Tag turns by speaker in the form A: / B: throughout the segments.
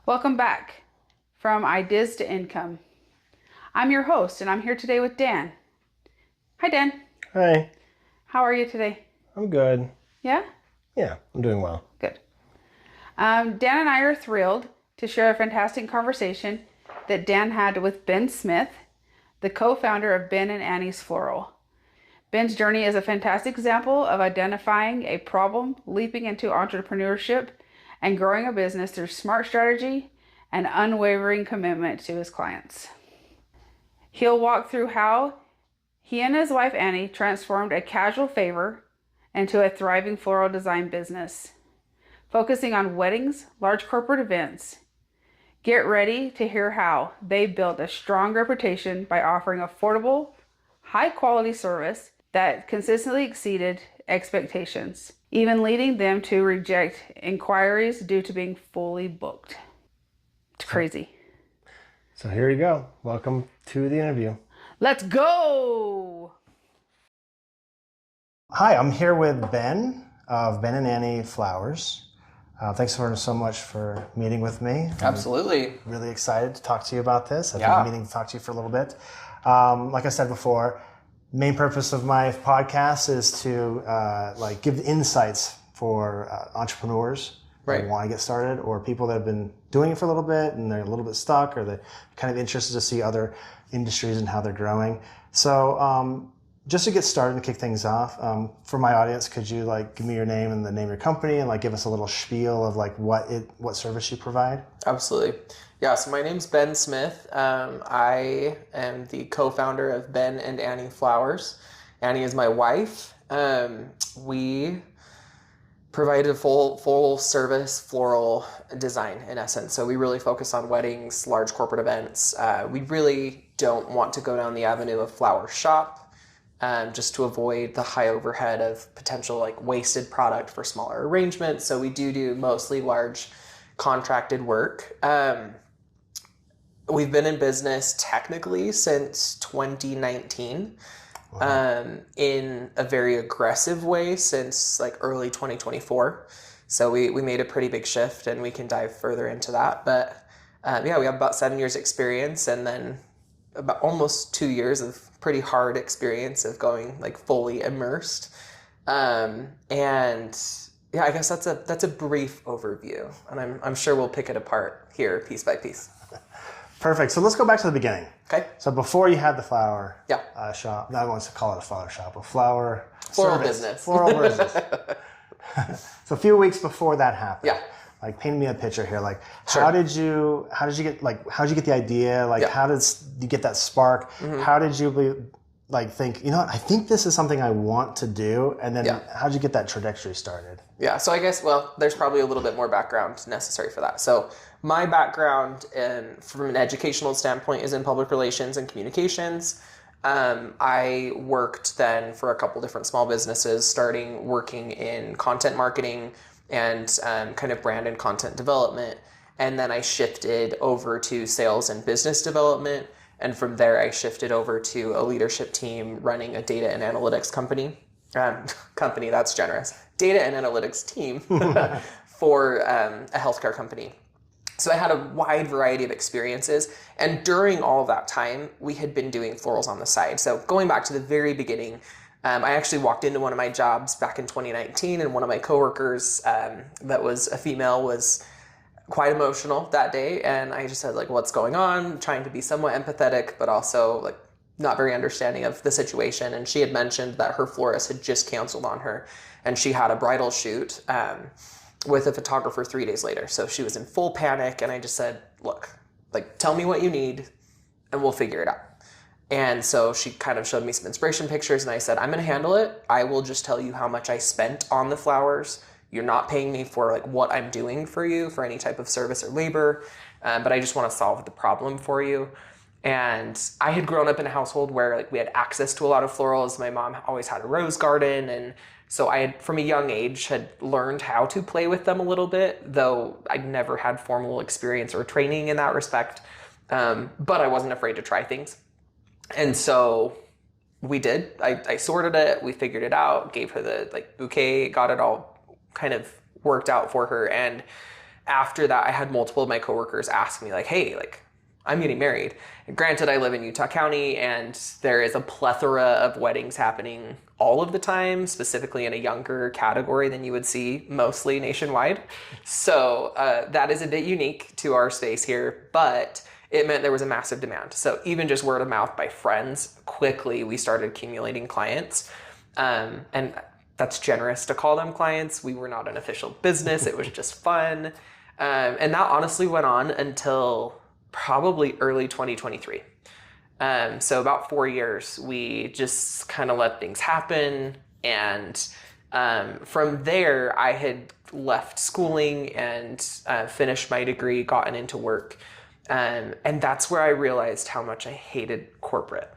A: Welcome back from Ideas to Income. I'm your host, and I'm here today with Dan. Hi, Dan.
B: Hi,
A: How are you today?
B: I'm good.
A: Yeah?
B: Yeah, I'm doing well.
A: Good. Dan and I are thrilled to share a fantastic conversation that Dan had with Ben Smith, the co-founder of Ben and Annie's Floral. Ben's journey is a fantastic example of identifying a problem, leaping into entrepreneurship, and growing a business through smart strategy and unwavering commitment to his clients. He'll walk through how he and his wife Annie transformed a casual favor into a thriving floral design business, focusing on weddings, large corporate events. Get ready to hear how they built a strong reputation by offering affordable, high-quality service that consistently exceeded expectations, even leading them to reject inquiries due to being fully booked. It's crazy.
B: So here you go. Welcome to the interview.
A: Let's go!
B: Hi, I'm here with Ben of Ben and Annie Flowers. Thanks so much for meeting with me.
C: Absolutely.
B: I'm really excited to talk to you about this. I've been meaning to talk to you for a little bit. Like I said before, main purpose of my podcast is to give insights for entrepreneurs that want to get started, or people that have been doing it for a little bit and they're a little bit stuck, or they're kind of interested to see other industries and how they're growing. So just to get started and kick things off, for my audience, could you give me your name and the name of your company and give us a little spiel of what service you provide?
C: Absolutely. Yeah, so my name's Ben Smith. I am the co-founder of Ben and Annie Flowers. Annie is my wife. We provide a full service floral design in essence. So we really focus on weddings, large corporate events. We really don't want to go down the avenue of flower shop, just to avoid the high overhead of potential wasted product for smaller arrangements. So we do mostly large contracted work. We've been in business technically since 2019. In a very aggressive way since early 2024. So we made a pretty big shift, and we can dive further into that. But we have about 7 years experience, and then about almost 2 years of pretty hard experience of going fully immersed. And yeah, I guess that's a brief overview, and I'm sure we'll pick it apart here piece by piece.
B: Perfect. So let's go back to the beginning.
C: Okay.
B: So before you had the flower shop, I want to call it a flower shop, a floral
C: business.
B: Floral business. So a few weeks before that happened.
C: Yeah.
B: Paint me a picture here.
C: Sure.
B: How did you get the idea? How did you get that spark? Mm-hmm. How did you think, I think this is something I want to do? And then how did you get that trajectory started?
C: Yeah, so I guess, there's probably a little bit more background necessary for that. So my background from an educational standpoint is in public relations and communications. I worked then for a couple different small businesses, starting working in content marketing and kind of brand and content development. And then I shifted over to sales and business development. And from there, I shifted over to a leadership team running a data and analytics company. Company, that's generous. Data and analytics team for a healthcare company. So I had a wide variety of experiences. And during all of that time, we had been doing florals on the side. So going back to the very beginning, I actually walked into one of my jobs back in 2019, and one of my coworkers that was a female was quite emotional that day. And I just said, what's going on? Trying to be somewhat empathetic, but also not very understanding of the situation. And she had mentioned that her florist had just canceled on her, and she had a bridal shoot with a photographer 3 days later. So she was in full panic, and I just said, look, tell me what you need and we'll figure it out. And so she kind of showed me some inspiration pictures, and I said, I'm going to handle it. I will just tell you how much I spent on the flowers. You're not paying me for what I'm doing for you for any type of service or labor, but I just want to solve the problem for you. And I had grown up in a household where we had access to a lot of florals. My mom always had a rose garden, and so I had, from a young age, had learned how to play with them a little bit, though I'd never had formal experience or training in that respect. But I wasn't afraid to try things. And so we did. I sorted it. We figured it out, gave her the bouquet, got it all kind of worked out for her. And after that, I had multiple of my coworkers ask me like, hey, like, I'm getting married. And granted, I live in Utah County and there is a plethora of weddings happening all of the time, specifically in a younger category than you would see mostly nationwide. So that is a bit unique to our space here, but it meant there was a massive demand. So even just word of mouth by friends, quickly we started accumulating clients. And that's generous to call them clients. We were not an official business. It was just fun. And that honestly went on until probably early 2023. So about 4 years, we just kind of let things happen. And from there, I had left schooling and finished my degree, gotten into work. And that's where I realized how much I hated corporate.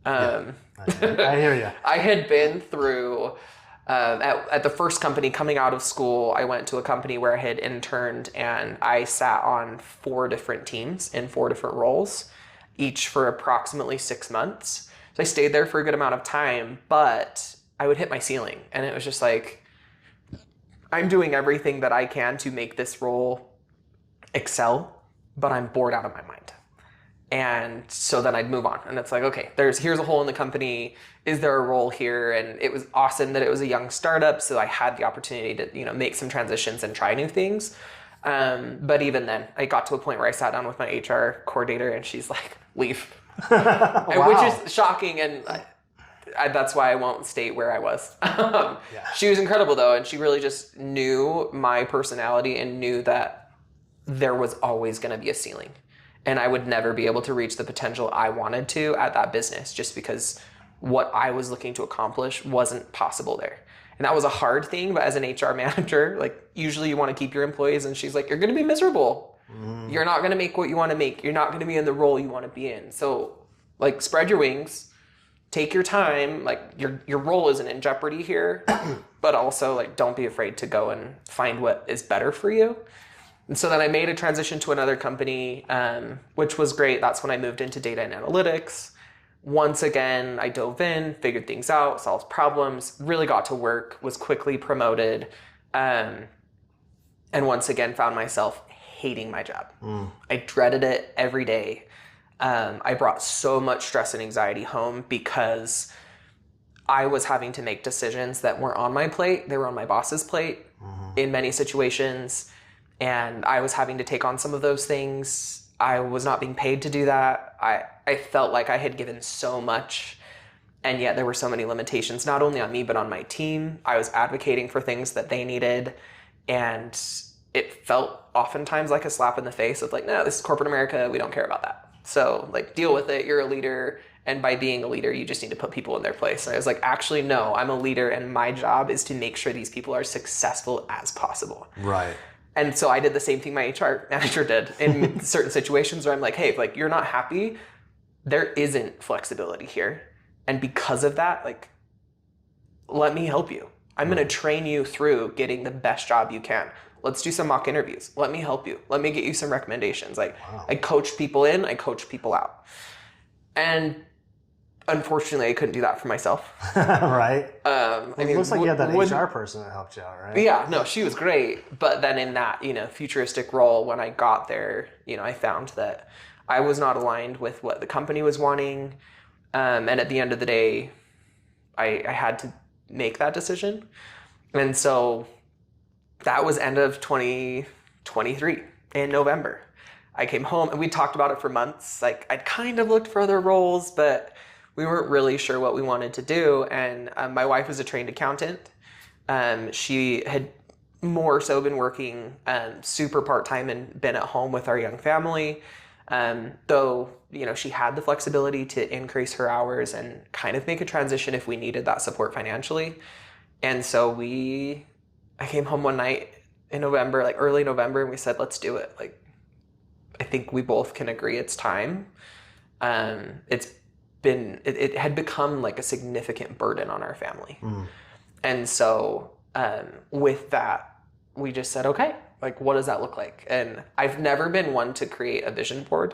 B: I hear you.
C: I had been through, at the first company coming out of school, I went to a company where I had interned and I sat on 4 different teams in 4 different roles, each for approximately 6 months. So I stayed there for a good amount of time, but I would hit my ceiling. And it was just like, I'm doing everything that I can to make this role excel, but I'm bored out of my mind. And so then I'd move on. And it's like, okay, here's a hole in the company. Is there a role here? And it was awesome that it was a young startup. So I had the opportunity to, make some transitions and try new things. But even then, I got to a point where I sat down with my HR coordinator and she's like, leave.
B: Wow.
C: Which is shocking. And that's why I won't state where I was. She was incredible though. And she really just knew my personality and knew that there was always going to be a ceiling. And I would never be able to reach the potential I wanted to at that business just because what I was looking to accomplish wasn't possible there. And that was a hard thing, but as an HR manager, like usually you want to keep your employees and she's like, you're going to be miserable. You're not going to make what you want to make. You're not going to be in the role you want to be in. So like spread your wings, take your time. Like your role isn't in jeopardy here, but also like don't be afraid to go and find what is better for you. And so then I made a transition to another company, which was great. That's when I moved into data and analytics. Once again, I dove in, figured things out, solved problems, really got to work, was quickly promoted, and once again found myself hating my job. I dreaded it every day. I brought so much stress and anxiety home because I was having to make decisions that weren't on my plate. They were on my boss's plate in many situations. And I was having to take on some of those things. I was not being paid to do that. I felt like I had given so much, and yet there were so many limitations, not only on me, but on my team. I was advocating for things that they needed, and it felt oftentimes like a slap in the face of like, no, this is corporate America. We don't care about that. So like, deal with it. You're a leader. And by being a leader, you just need to put people in their place. And I was like, actually, no, I'm a leader, and my job is to make sure these people are successful as possible.
B: Right.
C: And so I did the same thing my HR manager did in certain situations where I'm like, hey, like you're not happy, there isn't flexibility here. And because of that, like, let me help you. I'm going to train you through getting the best job you can. Let's do some mock interviews. Let me help you. Let me get you some recommendations. Like I coach people in, I coach people out. And unfortunately, I couldn't do that for myself.
B: Right.
C: It
B: looks like you had that HR person that helped you out, right?
C: Yeah, no, she was great. But then in that, futuristic role, when I got there, I found that I was not aligned with what the company was wanting. And at the end of the day, I had to make that decision. And so that was end of 2023 in November. I came home and we talked about it for months. Like I'd kind of looked for other roles, but we weren't really sure what we wanted to do. And my wife was a trained accountant. She had more so been working super part-time and been at home with our young family. Though, she had the flexibility to increase her hours and kind of make a transition if we needed that support financially. And so I came home one night in November, like early November, and we said, let's do it. Like, I think we both can agree it's time. It had become like a significant burden on our family. And so with that, we just said, okay, like what does that look like? And I've never been one to create a vision board.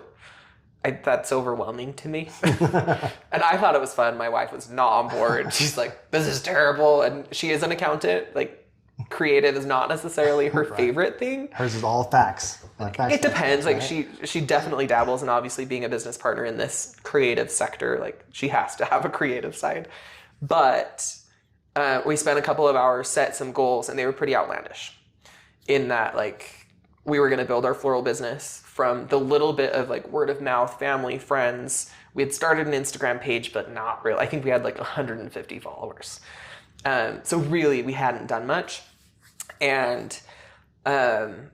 C: That's overwhelming to me. And I thought it was fun. My wife was not on board. She's like, this is terrible. And she is an accountant. Like creative is not necessarily her favorite thing.
B: Hers is all facts.
C: It depends.
B: Right?
C: Like she definitely dabbles, and obviously being a business partner in this creative sector, like she has to have a creative side. But we spent a couple of hours, set some goals, and they were pretty outlandish. In that, like, we were going to build our floral business from the little bit of like word of mouth, family, friends. We had started an Instagram page, but not really. I think we had like 150 followers. So really, we hadn't done much. And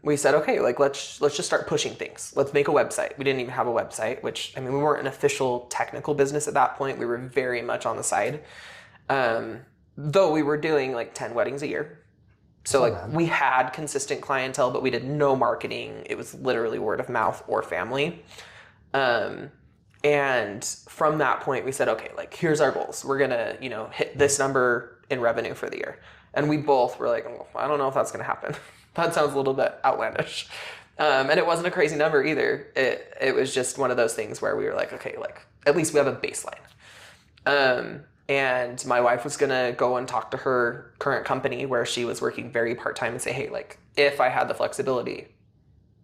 C: we said, okay, like let's just start pushing things. Let's make a website. We didn't even have a website, which, I mean, we weren't an official technical business at that point. We were very much on the side. Though we were doing like 10 weddings a year. So like we had consistent clientele, but we did no marketing. It was literally word of mouth or family. And from that point we said, okay, like here's our goals. We're going to, hit this number in revenue for the year. And we both were like, oh, I don't know if that's going to happen. That sounds a little bit outlandish. And it wasn't a crazy number either. It was just one of those things where we were like, okay, like at least we have a baseline. And my wife was going to go and talk to her current company where she was working very part-time and say, hey, like if I had the flexibility,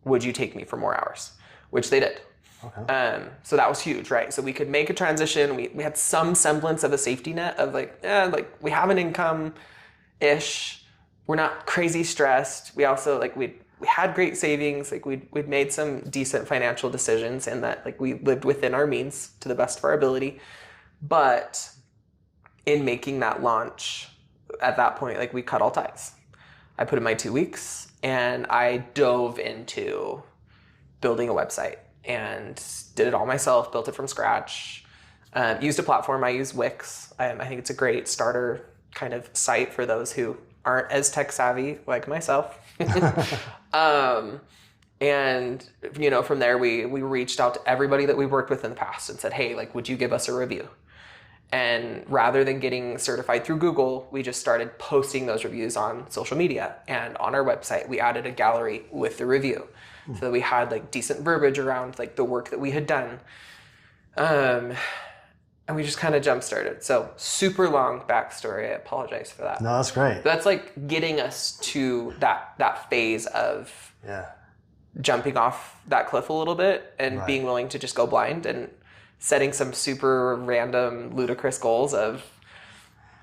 C: would you take me for more hours? Which they did. Okay. So that was huge, right? So we could make a transition. We had some semblance of a safety net of like we have an income-ish. We're not crazy stressed. We also we had great savings. Like we'd made some decent financial decisions in that like we lived within our means to the best of our ability. But in making that launch at that point, like we cut all ties. I put in my 2 weeks and I dove into building a website and did it all myself, built it from scratch, used a platform. I use Wix. I think it's a great starter kind of site for those who aren't as tech savvy like myself. And, from there we reached out to everybody that we worked with in the past and said, hey, like, would you give us a review? And rather than getting certified through Google, we just started posting those reviews on social media. And on our website, we added a gallery with the review. So that we had like decent verbiage around like the work that we had done. And we just kind of jump started. So super long backstory. I apologize for that.
B: No, that's great.
C: That's like getting us to that phase of jumping off that cliff a little bit and being willing to just go blind and setting some super random, ludicrous goals of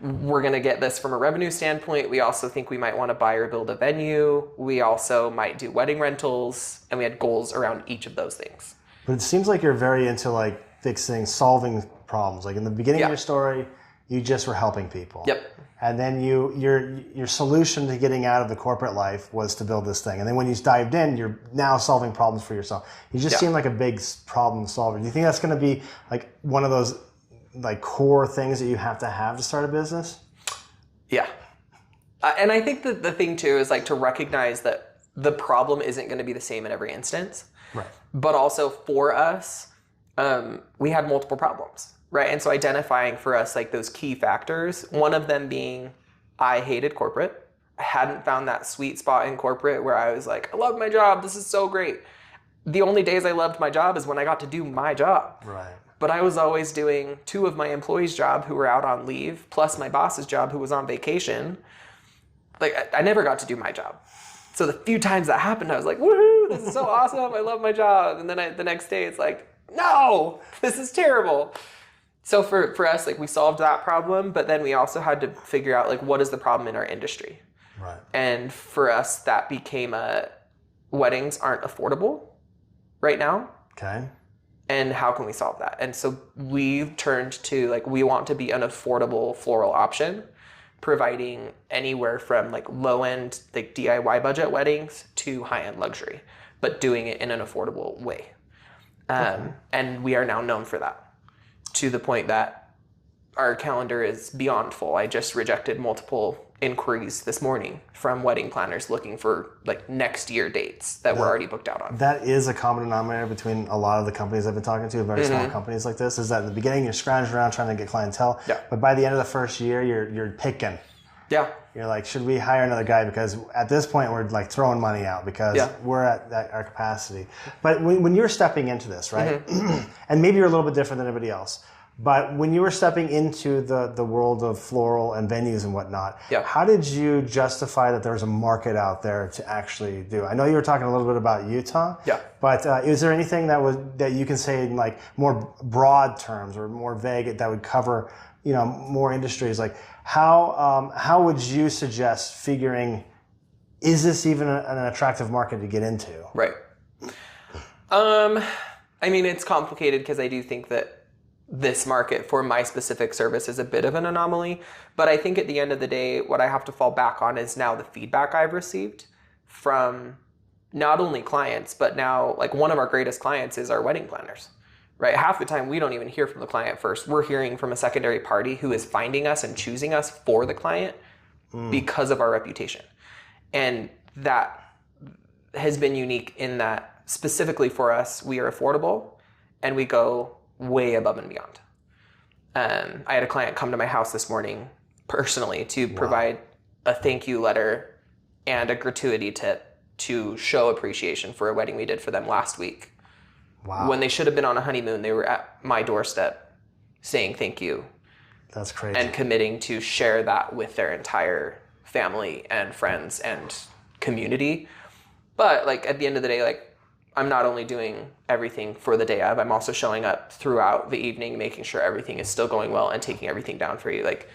C: we're going to get this from a revenue standpoint. We also think we might want to buy or build a venue. We also might do wedding rentals. And we had goals around each of those things.
B: But it seems like you're very into like fixing, solving problems. Like in the beginning of your story, you just were helping people. Yep. And then your solution to getting out of the corporate life was to build this thing. And then when you dived in, you're now solving problems for yourself. You just seem like a big problem solver. Do you think that's going to be like one of those like core things that you have to start a business? Yeah.
C: And I think that the thing too is like to recognize that the problem isn't going to be the same in every instance. Right. But also for us, we had multiple problems. Right. And so identifying for us like those key factors, one of them being I hated corporate. I hadn't found that sweet spot in corporate where I was like, I love my job. This is so great. The only days I loved my job is when I got to do my job. Right. But I was always doing 2 of my employees' job who were out on leave, plus my boss's job who was on vacation. Like I never got to do my job. So the few times that happened, I was like, woohoo, this is so awesome. I love my job. And then the next day it's like, no, this is terrible. So for us, like we solved that problem, but then we also had to figure out like what is the problem in our industry. Right. And for us, that became weddings aren't affordable right now. Okay. And how can we solve that? And so we turned to like, we want to be an affordable floral option, providing anywhere from like low end, like DIY budget weddings to high end luxury, but doing it in an affordable way. And we are now known for that to the point that our calendar is beyond full. I just rejected multiple inquiries this morning from wedding planners looking for like next year dates that we're already booked out on.
B: That is a common denominator between a lot of the companies I've been talking to, very small companies like this, is that in the beginning you're scrounging around trying to get clientele, but by the end of the first year you're picking. Yeah. You're like, should we hire another guy? Because at this point we're like throwing money out because we're at our capacity. But when you're stepping into this, right? And maybe you're a little bit different than everybody else, But when you were stepping into the world of floral and venues and whatnot, how did you justify that there's a market out there to actually do? I know you were talking a little bit about Utah, but is there anything that you can say in like more broad terms or more vague that would cover, you know, more industries? Like how would you suggest figuring, is this even an attractive market to get into?
C: Right. I mean, it's complicated because I do think that this market for my specific service is a bit of an anomaly. But I think at the end of the day, what I have to fall back on is now the feedback I've received from not only clients, but now like one of our greatest clients is our wedding planners, right? Half the time we don't even hear from the client first. We're hearing from a secondary party who is finding us and choosing us for the client because of our reputation. And that has been unique in that specifically for us, we are affordable and we go way above and beyond. I had a client come to my house this morning personally to provide a thank you letter and a gratuity tip to show appreciation for a wedding we did for them last week. Wow. When they should have been on a honeymoon, they were at my doorstep saying thank you.
B: That's crazy.
C: And committing to share that with their entire family and friends and community. But like at the end of the day, like I'm not only doing everything for the day of, I'm also showing up throughout the evening, making sure everything is still going well and taking everything down for you. Like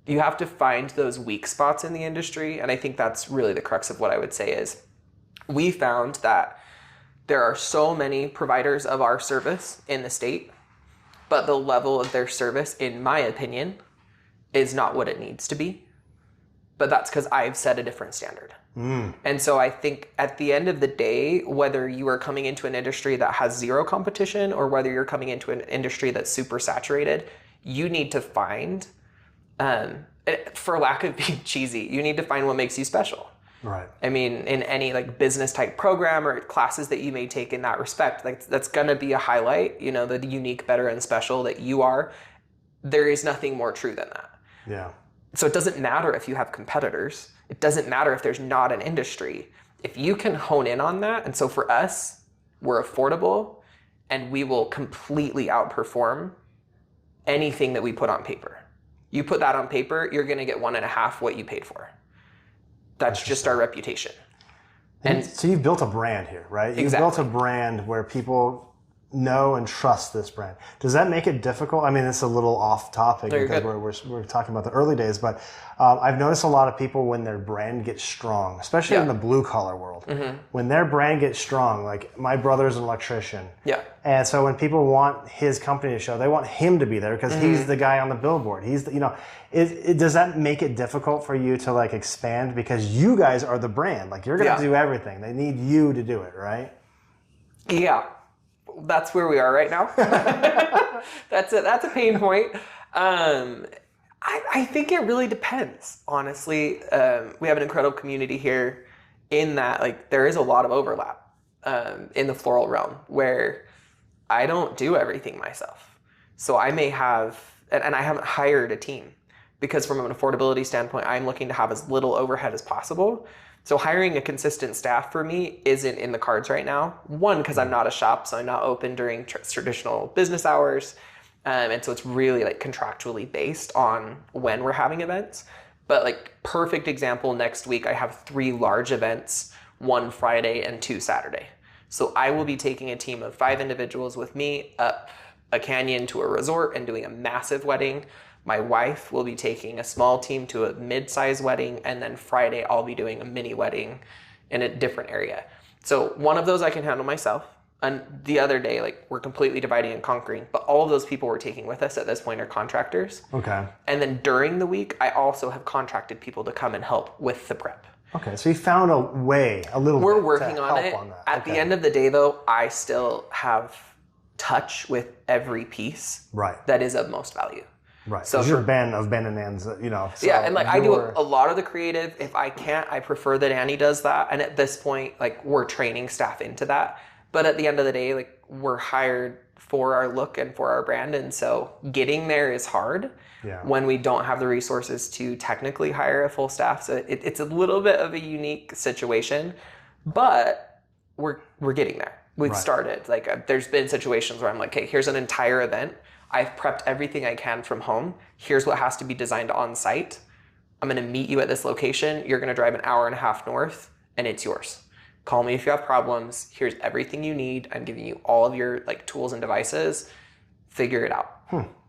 C: you have to find those weak spots in the industry. And I think that's really the crux of what I would say is we found that there are so many providers of our service in the state, but the level of their service, in my opinion, is not what it needs to be. But that's because I've set a different standard. And so I think at the end of the day, whether you are coming into an industry that has zero competition or whether you're coming into an industry that's super saturated, you need to find, for lack of being cheesy, you need to find what makes you special.
B: Right.
C: I mean, in any like business type program or classes that you may take in that respect, like that's going to be a highlight, you know, the unique, better, and special that you are. There is nothing more true than that.
B: Yeah.
C: So it doesn't matter if you have competitors. It doesn't matter if there's not an industry. If you can hone in on that, and so for us, we're affordable and we will completely outperform anything that we put on paper. You put that on paper, you're going to get 1.5 what you paid for. That's just our reputation.
B: And so you've built a brand here, right? You've built a brand where people know and trust this brand. Does that make it difficult? I mean, it's a little off topic because we're talking about the early days, but I've noticed a lot of people when their brand gets strong, especially in the blue collar world, when their brand gets strong, like my brother's an electrician. And so when people want his company to show, they want him to be there because he's the guy on the billboard. He's the, you know, does that make it difficult for you to like expand because you guys are the brand? Like you're going to do everything. They need you to do it, right?
C: Yeah. That's where we are right now. That's a pain point. I think it really depends, honestly. We have an incredible community here in that like there is a lot of overlap in the floral realm where I don't do everything myself. So I may have, and I haven't hired a team because from an affordability standpoint, I'm looking to have as little overhead as possible. So hiring a consistent staff for me isn't in the cards right now. One, because I'm not a shop, so I'm not open during traditional business hours. And so it's really like contractually based on when we're having events. But like perfect example, next week I have 3 large events, 1 Friday and 2 Saturday. So I will be taking a team of 5 individuals with me up a canyon to a resort and doing a massive wedding. My wife will be taking a small team to a mid-size wedding, and then Friday I'll be doing a mini wedding in a different area. So one of those I can handle myself, and the other day, like we're completely dividing and conquering, but all of those people we're taking with us at this point are contractors.
B: Okay.
C: And then during the week, I also have contracted people to come and help with the prep.
B: Okay, so you found a way, a little
C: We're
B: bit
C: working
B: to
C: on
B: help
C: it.
B: on that.
C: At the end of the day, though, I still have touch with every piece that is of most value.
B: Right. So you're Ben of Ben and Annie's, you know. So
C: yeah, and like I do a lot of the creative. If I can't, I prefer that Annie does that. And at this point, like we're training staff into that. But at the end of the day, like we're hired for our look and for our brand. And so getting there is hard when we don't have the resources to technically hire a full staff. So it's a little bit of a unique situation, but we're getting there. We've started. Like there's been situations where I'm like, hey, here's an entire event. I've prepped everything I can from home. Here's what has to be designed on site. I'm going to meet you at this location. You're going to drive an hour and a half north, and it's yours. Call me if you have problems. Here's everything you need. I'm giving you all of your like tools and devices. Figure it out.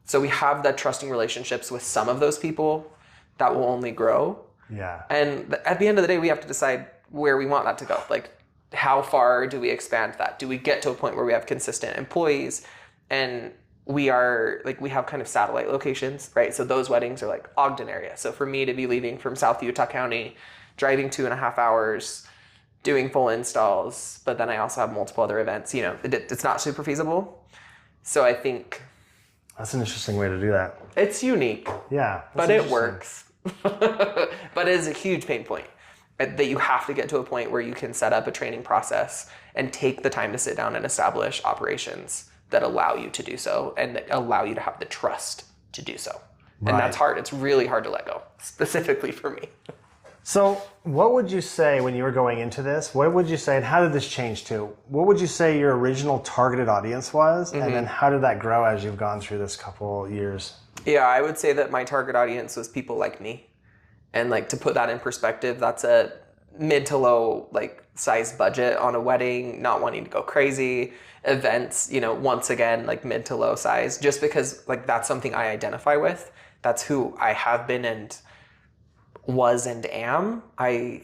C: So we have that trusting relationships with some of those people that will only grow.
B: Yeah.
C: And at the end of the day, we have to decide where we want that to go. Like, how far do we expand that? Do we get to a point where we have consistent employees? And we have kind of satellite locations, right? So those weddings are like Ogden area. So for me to be leaving from South Utah County, driving 2.5 hours, doing full installs, but then I also have multiple other events, it's not super feasible. So I think
B: that's an interesting way to do that.
C: It's unique.
B: Yeah.
C: But it works. But it is a huge pain point that you have to get to a point where you can set up a training process and take the time to sit down and establish operations that allow you to do so and that allow you to have the trust to do so. Right. And that's hard. It's really hard to let go, specifically for me.
B: So what would you say when you were going into this? What would you say, and how did this change to? What would you say your original targeted audience was? And then how did that grow as you've gone through this couple years?
C: Yeah, I would say that my target audience was people like me. And like, to put that in perspective, that's a mid to low size budget on a wedding, not wanting to go crazy. Events, once again, like mid to low size, just because that's something I identify with. That's who I have been and was and am. I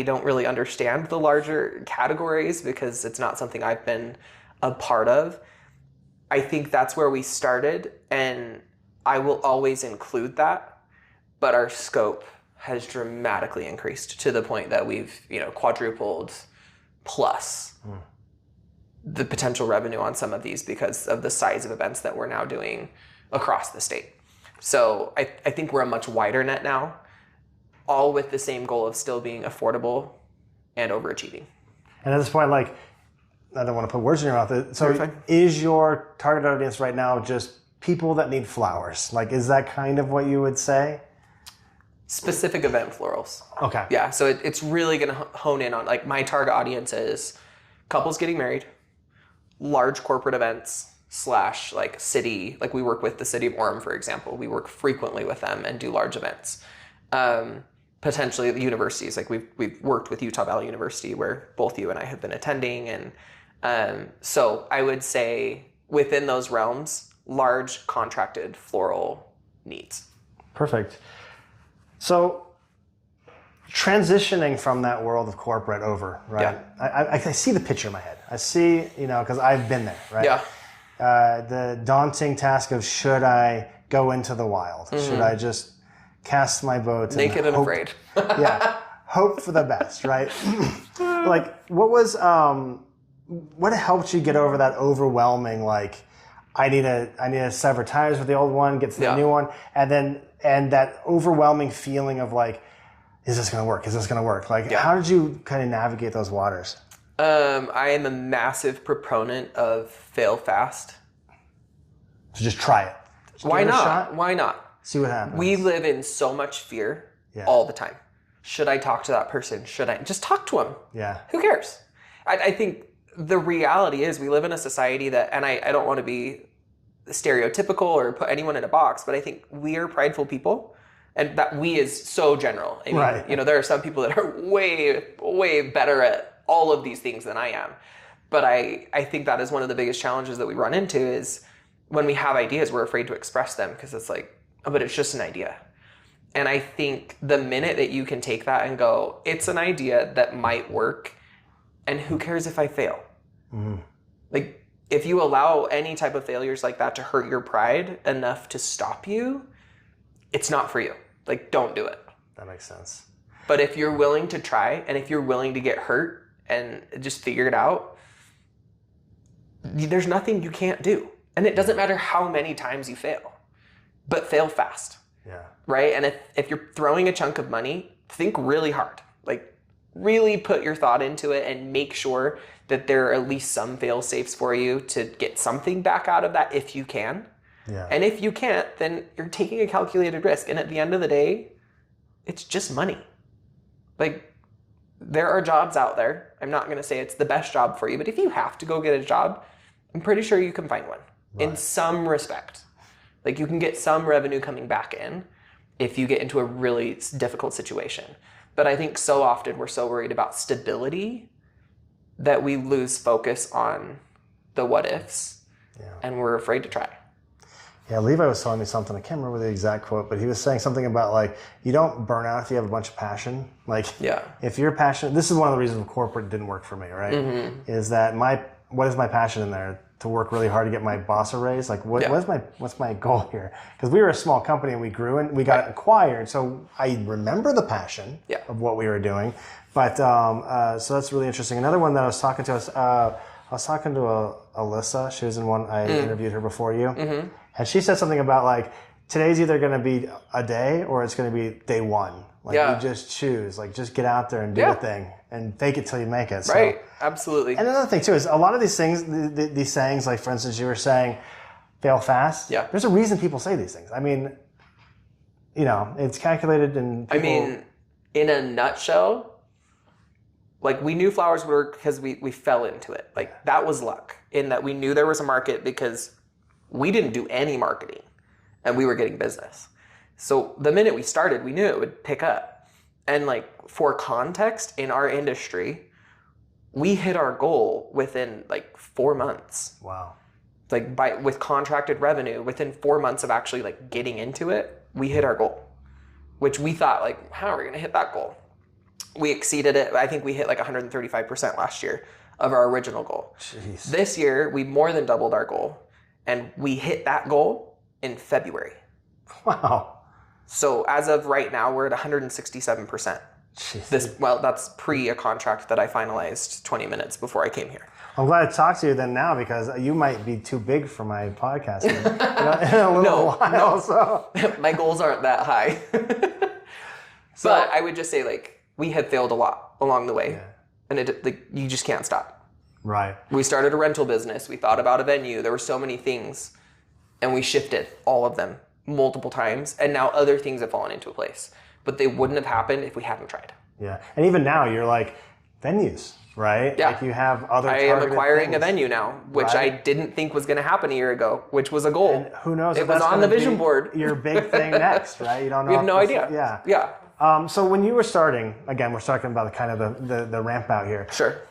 C: don't really understand the larger categories because it's not something I've been a part of. I think that's where we started, and I will always include that, but our scope has dramatically increased to the point that we've, quadrupled plus the potential revenue on some of these because of the size of events that we're now doing across the state. So I think we're a much wider net now, all with the same goal of still being affordable and overachieving.
B: And at this point, I don't want to put words in your mouth. So is your target audience right now just people that need flowers? Is that kind of what you would say?
C: Specific event florals.
B: Okay.
C: Yeah, so it's really going to hone in on, my target audience is couples getting married, large corporate events, / city, we work with the city of Orem, for example. We work frequently with them and do large events. Potentially the universities, we've worked with Utah Valley University, where both you and I have been attending. And so I would say within those realms, large contracted floral needs.
B: Perfect. So transitioning from that world of corporate over, right? Yeah. I see the picture in my head. I see, because I've been there, right?
C: Yeah.
B: The daunting task of, should I go into the wild? Should I just cast my boat?
C: Naked and afraid.
B: Hope for the best, right? What helped you get over that overwhelming, I need to sever ties with the old one, get to the new one, and that overwhelming feeling of is this going to work? Is this going to work? How did you kind of navigate those waters?
C: I am a massive proponent of fail fast.
B: So just try it.
C: Why not? Why not?
B: See what happens.
C: We live in so much fear all the time. Should I talk to that person? Should I just talk to him?
B: Yeah.
C: Who cares? I think the reality is we live in a society that, and I don't want to be stereotypical or put anyone in a box, but I think we are prideful people, and that we is so general. I mean,
B: right.
C: There are some people that are way, way better at all of these things than I am. But I think that is one of the biggest challenges that we run into is when we have ideas, we're afraid to express them because it's but it's just an idea. And I think the minute that you can take that and go, it's an idea that might work, and who cares if I fail? Mm-hmm. If you allow any type of failures like that to hurt your pride enough to stop you, it's not for you. Don't do it.
B: That makes sense.
C: But if you're willing to try, and if you're willing to get hurt and just figure it out, there's nothing you can't do. And it doesn't matter how many times you fail, but fail fast.
B: Yeah.
C: Right? And if you're throwing a chunk of money, think really hard. Really put your thought into it and make sure that there are at least some fail safes for you to get something back out of that if you can.
B: Yeah.
C: And if you can't, then you're taking a calculated risk. And at the end of the day, it's just money. There are jobs out there. I'm not going to say it's the best job for you, but if you have to go get a job, I'm pretty sure you can find one. in some respect. Like you can get some revenue coming back in if you get into a really difficult situation. But I think so often we're so worried about stability that we lose focus on the what ifs, and we're afraid to try.
B: Yeah, Levi was telling me something. I can't remember the exact quote, but he was saying something about like, you don't burn out if you have a bunch of passion. Like, if you're passionate, this is one of the reasons corporate didn't work for me, right? Is that what is my passion in there? To work really hard to get my boss a raise? Like, what's my goal here? Because we were a small company and we grew and we got acquired. So I remember the passion of what we were doing. But so that's really interesting. Another one that I was talking to Alyssa. She was in one, I interviewed her before you. And she said something about like, today's either going to be a day or it's going to be day one. Like you just choose, like just get out there and do the thing and fake it till you make it. So,
C: right. Absolutely.
B: And another thing too is a lot of these things, these sayings, like for instance, you were saying, fail fast. Yeah. There's a reason people say these things. I mean, it's calculated and people...
C: I mean, in a nutshell, like we knew flowers would work because we fell into it. Like that was luck in that we knew there was a market because we didn't do any marketing and we were getting business. So the minute we started, we knew it would pick up. And like for context, in our industry, we hit our goal within like 4 months.
B: Wow.
C: Like with contracted revenue, within 4 months of actually like getting into it, we hit our goal, which we thought like, how are we going to hit that goal? We exceeded it. I think we hit like 135% last year of our original goal.
B: Jeez.
C: This year, we more than doubled our goal. And we hit that goal in February.
B: Wow.
C: So as of right now, we're at 167%.
B: Jeez.
C: That's pre a contract that I finalized 20 minutes before I came here.
B: I'm glad to talk to you then now because you might be too big for my podcast in a little while.
C: No.
B: So.
C: My goals aren't that high. But I would just say like we had failed a lot along the way. And you just can't stop.
B: Right.
C: We started a rental business. We thought about a venue. There were so many things. And we shifted all of them multiple times. And now other things have fallen into place. But they wouldn't have happened if we hadn't tried.
B: Yeah. And even now you're like, venues, right?
C: Yeah.
B: Like you have other
C: I am acquiring
B: things.
C: A venue now, which I didn't think was going to happen a year ago, which was a goal.
B: And who knows?
C: It was on the vision board.
B: Your big thing next, right? You don't know.
C: We have no idea.
B: Yeah. So when you were starting, again, we're talking about kind of the ramp out here.
C: Sure.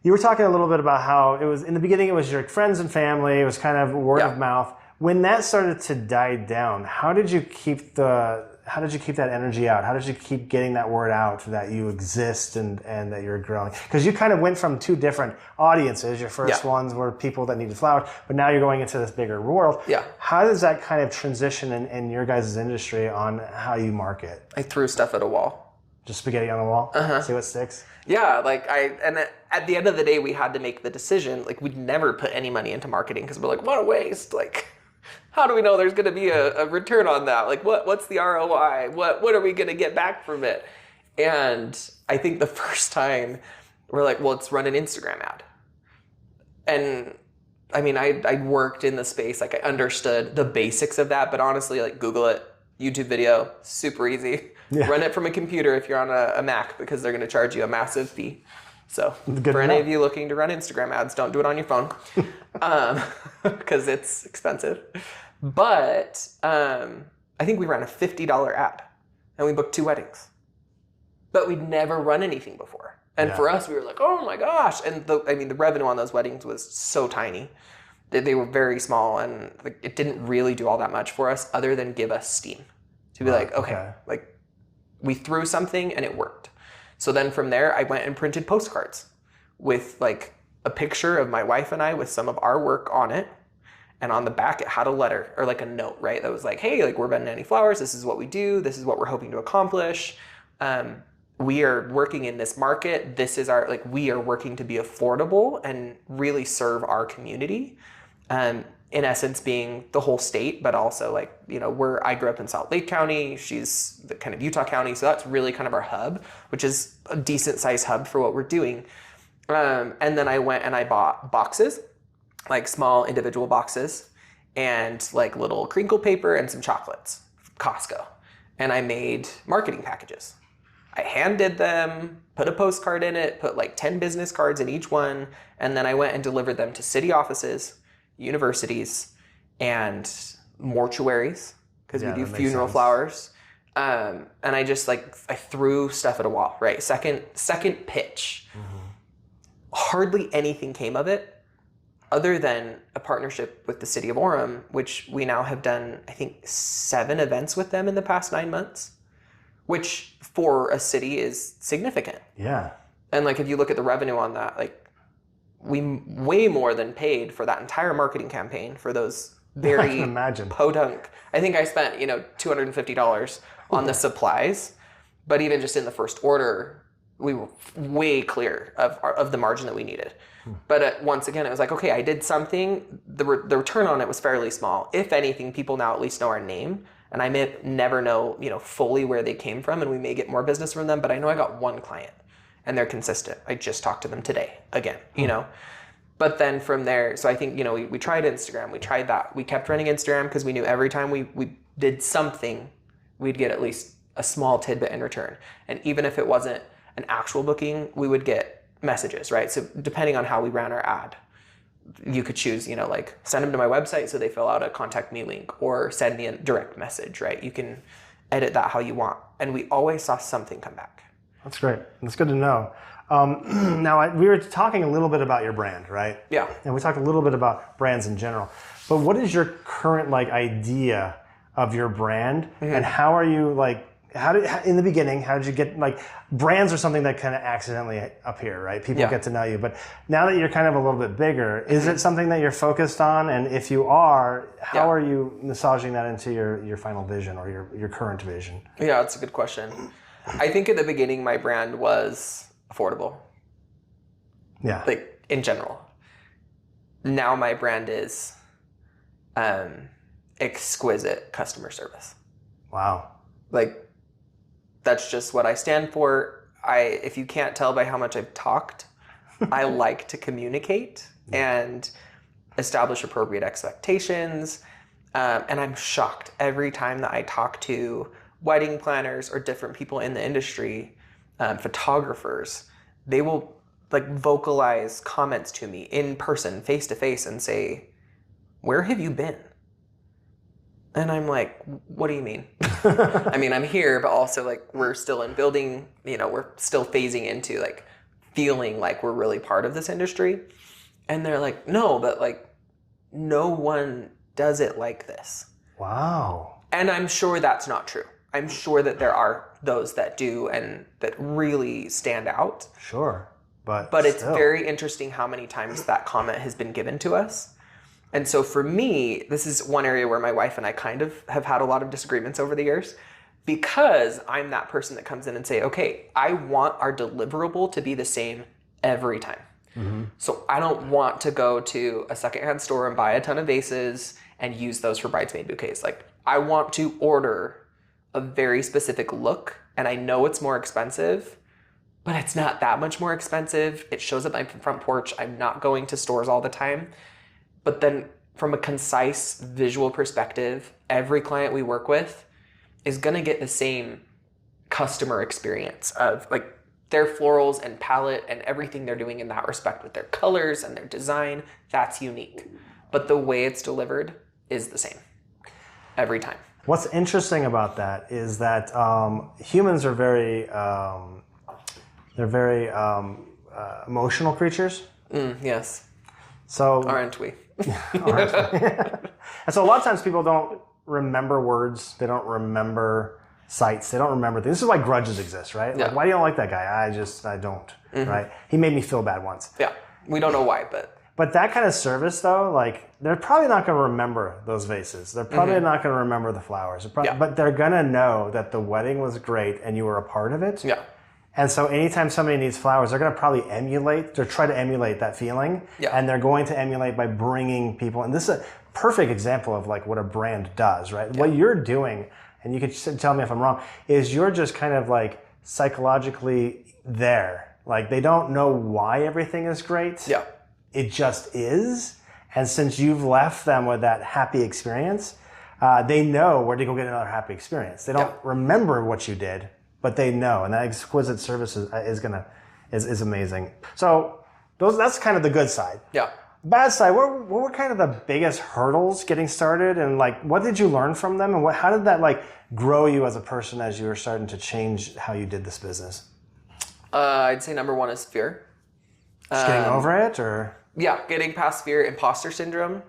B: You were talking a little bit about how it was in the beginning. It was your friends and family. It was kind of word of mouth. When that started to die down, how did you keep that energy out? How did you keep getting that word out that you exist and that you're growing? Because you kind of went from two different audiences. Your first ones were people that needed flowers, but now you're going into this bigger world. Yeah. How does that kind of transition in your guys' industry on how you market?
C: I threw stuff at a wall.
B: Just spaghetti on the wall? See what sticks?
C: Yeah, and at the end of the day, we had to make the decision. Like, we'd never put any money into marketing because we're like, what a waste. Like, how do we know there's going to be a return on that? Like, what's the ROI? What are we going to get back from it? And I think the first time we're like, well, let's run an Instagram ad. And I mean, I worked in the space. Like, I understood the basics of that. But honestly, like, Google it, YouTube video, super easy. Yeah. Run it from a computer if you're on a Mac because they're going to charge you a massive fee. So for any of you looking to run Instagram ads, don't do it on your phone because it's expensive. But I think we ran a $50 ad and we booked 2 weddings. But we'd never run anything before. And for us, we were like, oh my gosh. And the revenue on those weddings was so tiny. They were very small and it didn't really do all that much for us other than give us steam. To be like, okay, like we threw something and it worked. So then from there, I went and printed postcards with like a picture of my wife and I with some of our work on it. And on the back, it had a letter or like a note, right? That was like, hey, like we're Ben and Annie Flowers. This is what we do. This is what we're hoping to accomplish. We are working in this market. This is we are working to be affordable and really serve our community. In essence, being the whole state, but also I grew up in Salt Lake County. She's the kind of Utah County. So that's really kind of our hub, which is a decent sized hub for what we're doing. And then I went and I bought boxes, like small individual boxes and like little crinkle paper and some chocolates from Costco. And I made marketing packages. I hand did them, put a postcard in it, put like 10 business cards in each one. And then I went and delivered them to city offices, universities, and mortuaries, because we do
B: that makes
C: funeral
B: sense.
C: flowers. And I just I threw stuff at a wall, right? Second pitch. Hardly anything came of it other than a partnership with the city of Orem, which we now have done, I think, 7 events with them in the past 9 months, which for a city is significant.
B: Yeah.
C: And if you look at the revenue on that, we way more than paid for that entire marketing campaign for those very
B: I can imagine.
C: podunk. I think I spent, $250 on the supplies, but even just in the first order, we were way clear of the margin that we needed. But once again, it was okay, I did something. The return on it was fairly small. If anything, people now at least know our name, and I may never know, fully where they came from, and we may get more business from them. But I know I got one client, and they're consistent. I just talked to them today again, But then from there, so I think, we tried Instagram, we tried that. We kept running Instagram because we knew every time we did something, we'd get at least a small tidbit in return. And even if it wasn't an actual booking, we would get messages, right? So depending on how we ran our ad, you could choose, send them to my website so they fill out a contact me link, or send me a direct message, right? You can edit that how you want. And we always saw something come back.
B: That's great. That's good to know. Now, we were talking a little bit about your brand, right?
C: Yeah.
B: And we talked a little bit about brands in general. But what is your current idea of your brand, and how are you in the beginning, how did you get brands are something that kind of accidentally appear, right? People get to know you, but now that you're kind of a little bit bigger, is it something that you're focused on? And if you are, how are you massaging that into your final vision or your current vision?
C: Yeah, that's a good question. I think at the beginning, my brand was affordable.
B: Yeah.
C: In general. Now my brand is exquisite customer service.
B: Wow.
C: That's just what I stand for. If you can't tell by how much I've talked, I like to communicate and establish appropriate expectations. And I'm shocked every time that I talk to wedding planners or different people in the industry, photographers. They will vocalize comments to me in person, face to face, and say, "Where have you been?" And I'm like, what do you mean? I mean, I'm here, but also we're still in building, we're still phasing into feeling like we're really part of this industry. And they're like, no, but no one does it like this.
B: Wow.
C: And I'm sure that's not true. I'm sure that there are those that do and that really stand out.
B: Sure. But
C: it's very interesting how many times that comment has been given to us. And so for me, this is one area where my wife and I kind of have had a lot of disagreements over the years, because I'm that person that comes in and say, okay, I want our deliverable to be the same every time. So I don't want to go to a secondhand store and buy a ton of vases and use those for bridesmaid bouquets. I want to order a very specific look, and I know it's more expensive, but it's not that much more expensive. It shows up on my front porch. I'm not going to stores all the time. But then from a concise visual perspective, every client we work with is going to get the same customer experience of their florals and palette and everything they're doing in that respect with their colors and their design. That's unique. But the way it's delivered is the same every time.
B: What's interesting about that is that humans are very emotional creatures.
C: Yes.
B: So
C: aren't we?
B: And so a lot of times people don't remember words. They don't remember sights. They don't remember things. This is why grudges exist, right?
C: Yeah.
B: Why do you don't like that guy? I don't, right? He made me feel bad once.
C: Yeah. We don't know why, but...
B: But that kind of service, though, they're probably not going to remember those vases. They're probably not going to remember the flowers. But they're going to know that the wedding was great and you were a part of it.
C: Yeah.
B: And so anytime somebody needs flowers, they're going to probably try to emulate that feeling.
C: Yeah.
B: And they're going to emulate by bringing people. And this is a perfect example of what a brand does, right? Yeah. What you're doing, and you can tell me if I'm wrong, is you're just kind of psychologically there. They don't know why everything is great.
C: Yeah.
B: It just is. And since you've left them with that happy experience, they know where to go get another happy experience. They don't remember what you did, but they know, and that exquisite service is amazing. So that's kind of the good side.
C: Yeah.
B: bad side, what were kind of the biggest hurdles getting started, and like what did you learn from them, and how did that like grow you as a person as you were starting to change how you did this business?
C: I'd say number one is fear.
B: Just getting over it, or?
C: Yeah, getting past fear, imposter syndrome.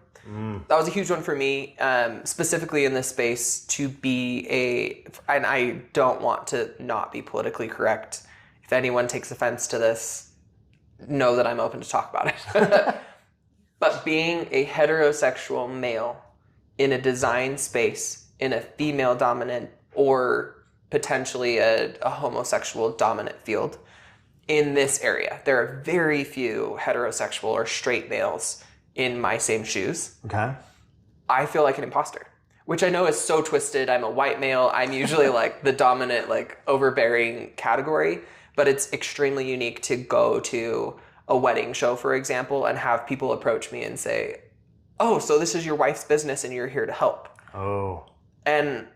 C: That was a huge one for me, specifically in this space to be and I don't want to not be politically correct. If anyone takes offense to this, know that I'm open to talk about it. But being a heterosexual male in a design space, in a female dominant or potentially a homosexual dominant field, in this area, there are very few heterosexual or straight males in my same shoes.
B: Okay.
C: I feel like an imposter, which I know is so twisted. I'm a white male. I'm usually like the dominant, like overbearing category, but it's extremely unique to go to a wedding show, for example, and have people approach me and say, oh, so this is your wife's business and you're here to help.
B: Oh.
C: And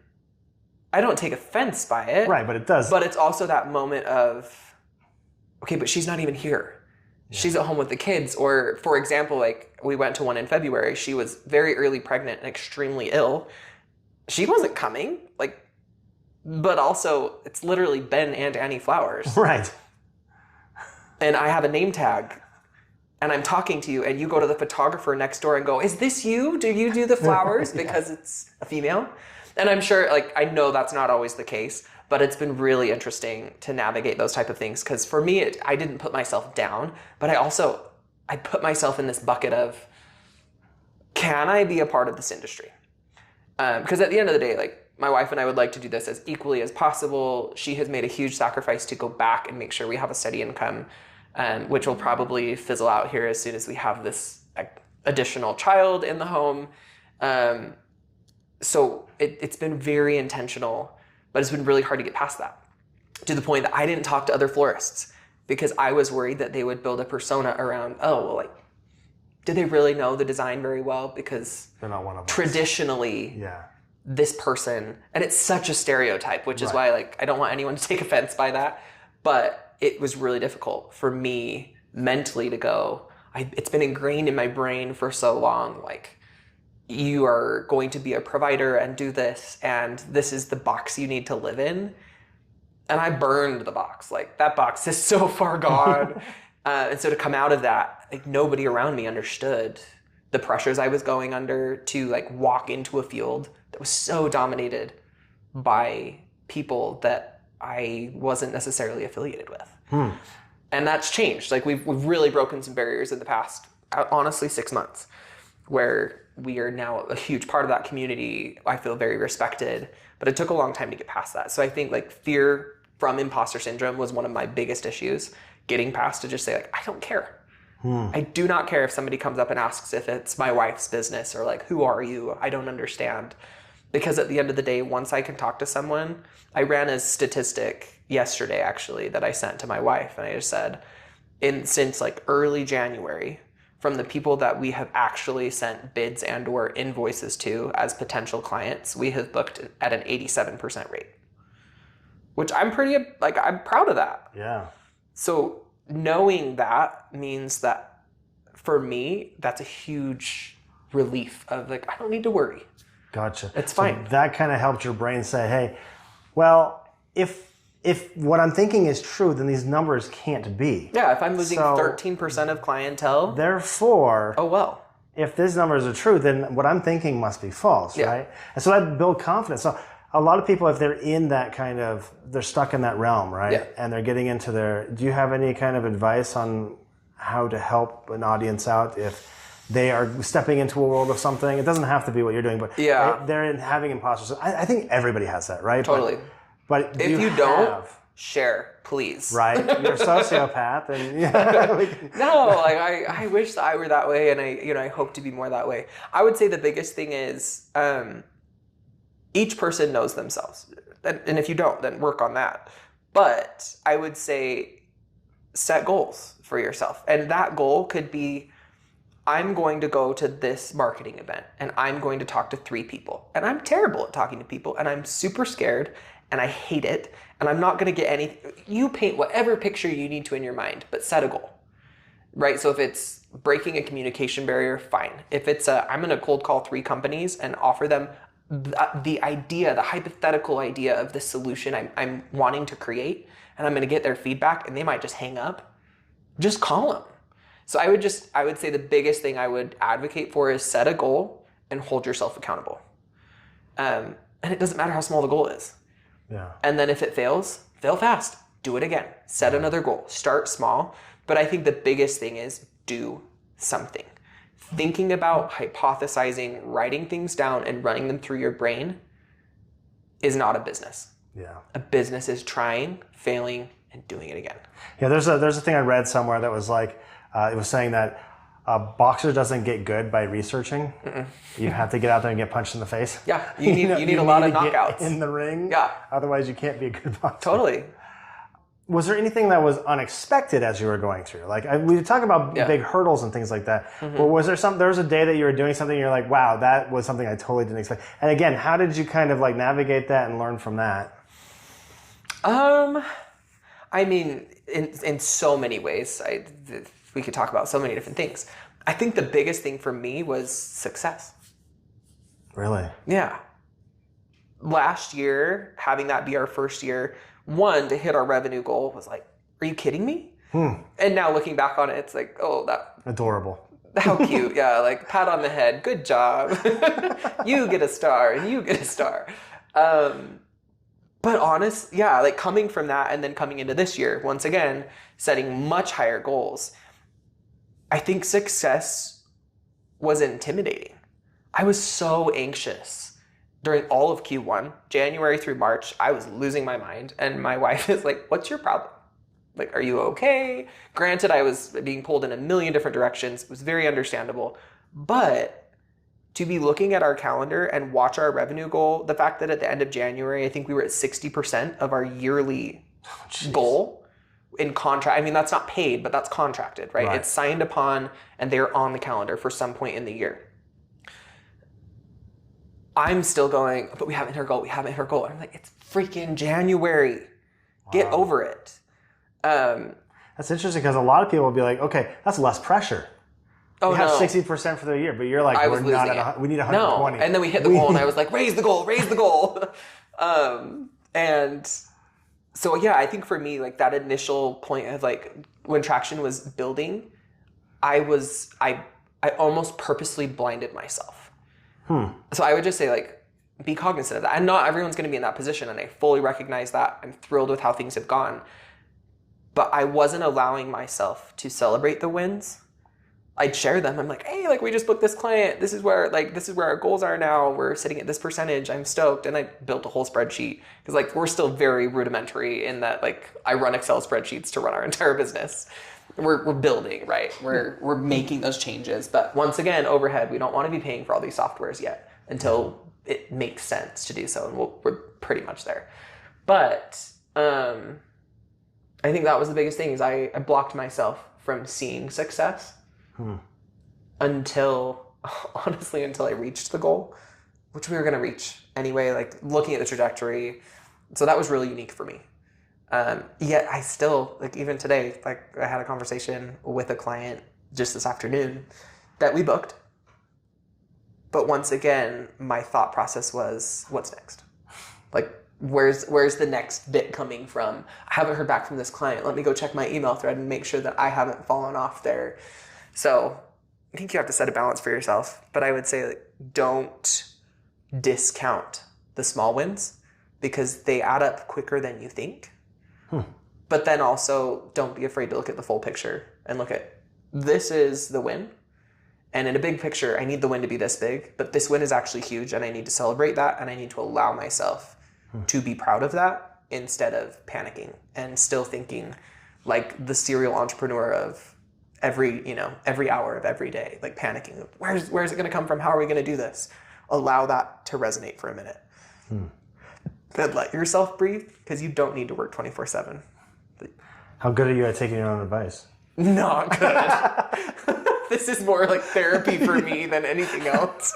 C: I don't take offense by it.
B: Right, but it does.
C: But it's also that moment of, okay, but she's not even here. Yeah. She's at home with the kids. Or, for example, like we went to one in February. She was very early pregnant and extremely ill. She wasn't coming. Like, but also, it's literally Ben and Annie Flowers.
B: Right.
C: And I have a name tag. And I'm talking to you, and you go to the photographer next door and go, is this you? Do you do the flowers?
B: Yeah.
C: Because it's a female? And I'm sure, like, I know that's not always the case, but it's been really interesting to navigate those type of things. Because for me, I didn't put myself down, but I put myself in this bucket of, can I be a part of this industry? Because at the end of the day, like, my wife and I would like to do this as equally as possible. She has made a huge sacrifice to go back and make sure we have a steady income, which will probably fizzle out here as soon as we have this additional child in the home. So it's been very intentional, but it's been really hard to get past that, to the point that I didn't talk to other florists because I was worried that they would build a persona around, oh, well, like, do they really know the design very well? Because
B: they're not one of us.
C: Traditionally,
B: yeah,
C: this person, and it's such a stereotype, which is why, like, I don't want anyone to take offense by that, but it was really difficult for me mentally to go, it's been ingrained in my brain for so long, like, you are going to be a provider and do this, and this is the box you need to live in. And I burned the box. Like, that box is so far gone. And so to come out of that, like, nobody around me understood the pressures I was going under to, like, walk into a field that was so dominated by people that I wasn't necessarily affiliated with. And that's changed. Like, we've really broken some barriers in the past, honestly, 6 months, where we are now a huge part of that community. I feel very respected, but it took a long time to get past that. So I think, like, fear from imposter syndrome was one of my biggest issues, getting past to just say, like, I don't care. I do not care if somebody comes up and asks if it's my wife's business or, like, who are you? I don't understand. Because at the end of the day, once I can talk to someone, I ran a statistic yesterday, actually, that I sent to my wife. And I just said, since like early January, from the people that we have actually sent bids and or invoices to as potential clients, we have booked at an 87% rate, which I'm I'm proud of that.
B: Yeah.
C: So knowing that means that for me, that's a huge relief of, like, I don't need to worry.
B: Gotcha.
C: It's fine.
B: So that kind of helped your brain say, hey, well, if what I'm thinking is true, then these numbers can't be.
C: Yeah, if I'm losing 13% of clientele.
B: Therefore,
C: oh, well.
B: If these numbers are true, then what I'm thinking must be false, right? And so that builds confidence. So a lot of people, if they're in that kind of, they're stuck in that realm, right?
C: Yeah.
B: And they're getting into do you have any kind of advice on how to help an audience out if they are stepping into a world of something? It doesn't have to be what you're doing, but they're having imposters. I think everybody has that, right?
C: Totally.
B: But
C: if you don't, share, please.
B: Right? You're a sociopath, and
C: no, like I wish that I were that way, and I hope to be more that way. I would say the biggest thing is each person knows themselves, and if you don't, then work on that. But I would say set goals for yourself, and that goal could be, I'm going to go to this marketing event, and I'm going to talk to 3 people, and I'm terrible at talking to people, and I'm super scared. And I hate it, and I'm not going to get any. You paint whatever picture you need to in your mind, but set a goal. right? So if it's breaking a communication barrier, fine. If it's I'm going to cold call 3 companies and offer them the idea, the hypothetical idea of the solution I'm wanting to create, and I'm going to get their feedback, and they might just hang up, just call them. So I would say the biggest thing I would advocate for is set a goal and hold yourself accountable. And it doesn't matter how small the goal is.
B: Yeah.
C: And then if it fails, fail fast. Do it again. Set another goal. Start small. But I think the biggest thing is do something. Thinking about, hypothesizing, writing things down, and running them through your brain is not a business.
B: Yeah.
C: A business is trying, failing, and doing it again.
B: Yeah, there's a thing I read somewhere that was like, it was saying that a boxer doesn't get good by researching. Mm-mm. You have to get out there and get punched in the face.
C: Yeah, you need a lot of knockouts
B: in the ring.
C: Yeah.
B: Otherwise, you can't be a good boxer.
C: Totally.
B: Was there anything that was unexpected as you were going through? Like we talk about big hurdles and things like that. Mm-hmm. Or was there was a day that you were doing something and you're like, wow, that was something I totally didn't expect. And again, how did you kind of like navigate that and learn from that?
C: I mean, in so many ways, we could talk about so many different things. I think the biggest thing for me was success.
B: Really?
C: Yeah. Last year, having that be our first year, one, to hit our revenue goal was like, are you kidding me? And now looking back on it, it's like, oh, that...
B: Adorable.
C: How cute. Yeah, like pat on the head. Good job. You get a star and you get a star. But honest, yeah, like coming from that and then coming into this year, once again, setting much higher goals, I think success was intimidating. I was so anxious during all of Q1, January through March. I was losing my mind. And my wife is like, what's your problem? Like, are you okay? Granted, I was being pulled in a million different directions. It was very understandable. But to be looking at our calendar and watch our revenue goal, the fact that at the end of January, I think we were at 60% of our yearly goal in contract. I mean, that's not paid, but that's contracted, right? It's signed upon and they're on the calendar for some point in the year. I'm still going, but we haven't hit our goal. We haven't hit our goal. I'm like, it's freaking January. Get over it.
B: That's interesting because a lot of people will be like, okay, that's less pressure.
C: Oh,
B: we have 60% for the year, but you're like, we need 120.
C: No. And then we hit the goal and I was like, raise the goal. And so, yeah, I think for me, like that initial point of like when traction was building, I almost purposely blinded myself. So I would just say like, be cognizant of that. And not everyone's going to be in that position. And I fully recognize that. I'm thrilled with how things have gone. But I wasn't allowing myself to celebrate the wins. I'd share them. I'm like, hey, like we just booked this client. This is where our goals are now. We're sitting at this percentage. I'm stoked. And I built a whole spreadsheet because like we're still very rudimentary in that like I run Excel spreadsheets to run our entire business. We're building, right? We're making those changes. But once again, overhead, we don't want to be paying for all these softwares yet until it makes sense to do so. And we're pretty much there. But I think that was the biggest thing is I blocked myself from seeing success until I reached the goal, which we were going to reach anyway, like looking at the trajectory. So that was really unique for me. Yet I still, like even today, like I had a conversation with a client just this afternoon that we booked. But once again, my thought process was, what's next? Like, where's the next bit coming from? I haven't heard back from this client. Let me go check my email thread and make sure that I haven't fallen off there. So I think you have to set a balance for yourself. But I would say like, don't discount the small wins because they add up quicker than you think. But then also don't be afraid to look at the full picture and look at this is the win. And in a big picture, I need the win to be this big, but this win is actually huge and I need to celebrate that and I need to allow myself to be proud of that instead of panicking and still thinking like the serial entrepreneur of every hour of every day, like panicking. Where's it going to come from? How are we going to do this? Allow that to resonate for a minute. Then let yourself breathe because you don't need to work 24/7.
B: How good are you at taking your own advice?
C: Not good. This is more like therapy for me than anything else.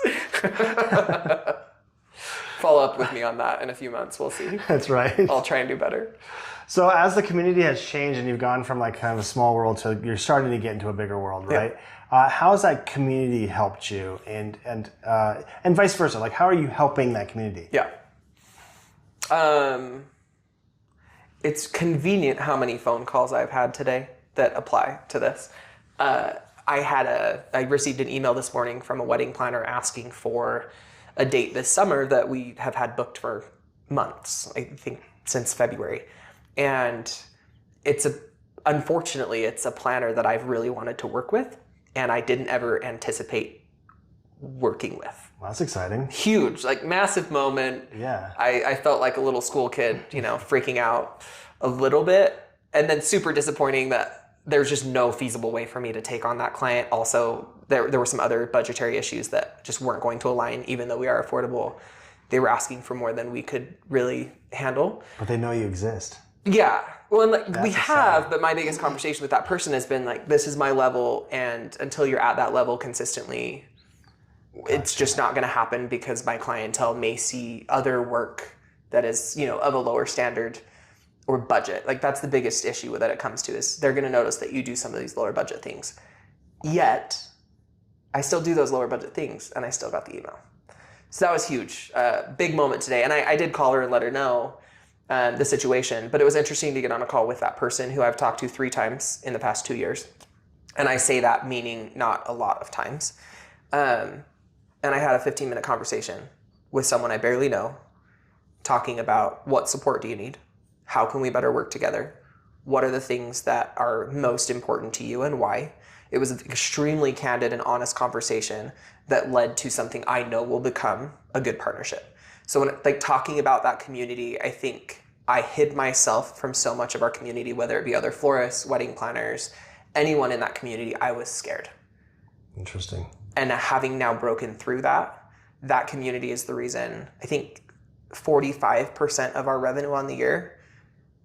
C: Follow up with me on that in a few months. We'll see.
B: That's right.
C: I'll try and do better.
B: So as the community has changed and you've gone from like kind of a small world to you're starting to get into a bigger world, right? How has that community helped you, and vice versa? Like, how are you helping that community?
C: Yeah. It's convenient how many phone calls I've had today that apply to this. I received an email this morning from a wedding planner asking for a date this summer that we have had booked for months, I think since February. And unfortunately, it's a planner that I've really wanted to work with, and I didn't ever anticipate working with.
B: Well, that's exciting.
C: Huge, like massive moment.
B: Yeah.
C: I felt like a little school kid, freaking out a little bit, and then super disappointing that there's just no feasible way for me to take on that client. Also, there were some other budgetary issues that just weren't going to align, even though we are affordable. They were asking for more than we could really handle.
B: But they know you exist.
C: Yeah. Well, and we have, but my biggest conversation with that person has been like, this is my level, and until you're at that level consistently, it's just not going to happen, because my clientele may see other work that is, of a lower standard or budget. Like, that's the biggest issue that it comes to, is they're going to notice that you do some of these lower budget things. Yet, I still do those lower budget things, and I still got the email. So that was huge. Big moment today. And I did call her and let her know the situation. But it was interesting to get on a call with that person who I've talked to 3 times in the past 2 years. And I say that meaning not a lot of times. And I had a 15-minute conversation with someone I barely know, talking about, what support do you need? How can we better work together? What are the things that are most important to you, and why? It was an extremely candid and honest conversation that led to something I know will become a good partnership. So when talking about that community, I think I hid myself from so much of our community, whether it be other florists, wedding planners, anyone in that community. I was scared.
B: Interesting.
C: And having now broken through that community is the reason. I think 45% of our revenue on the year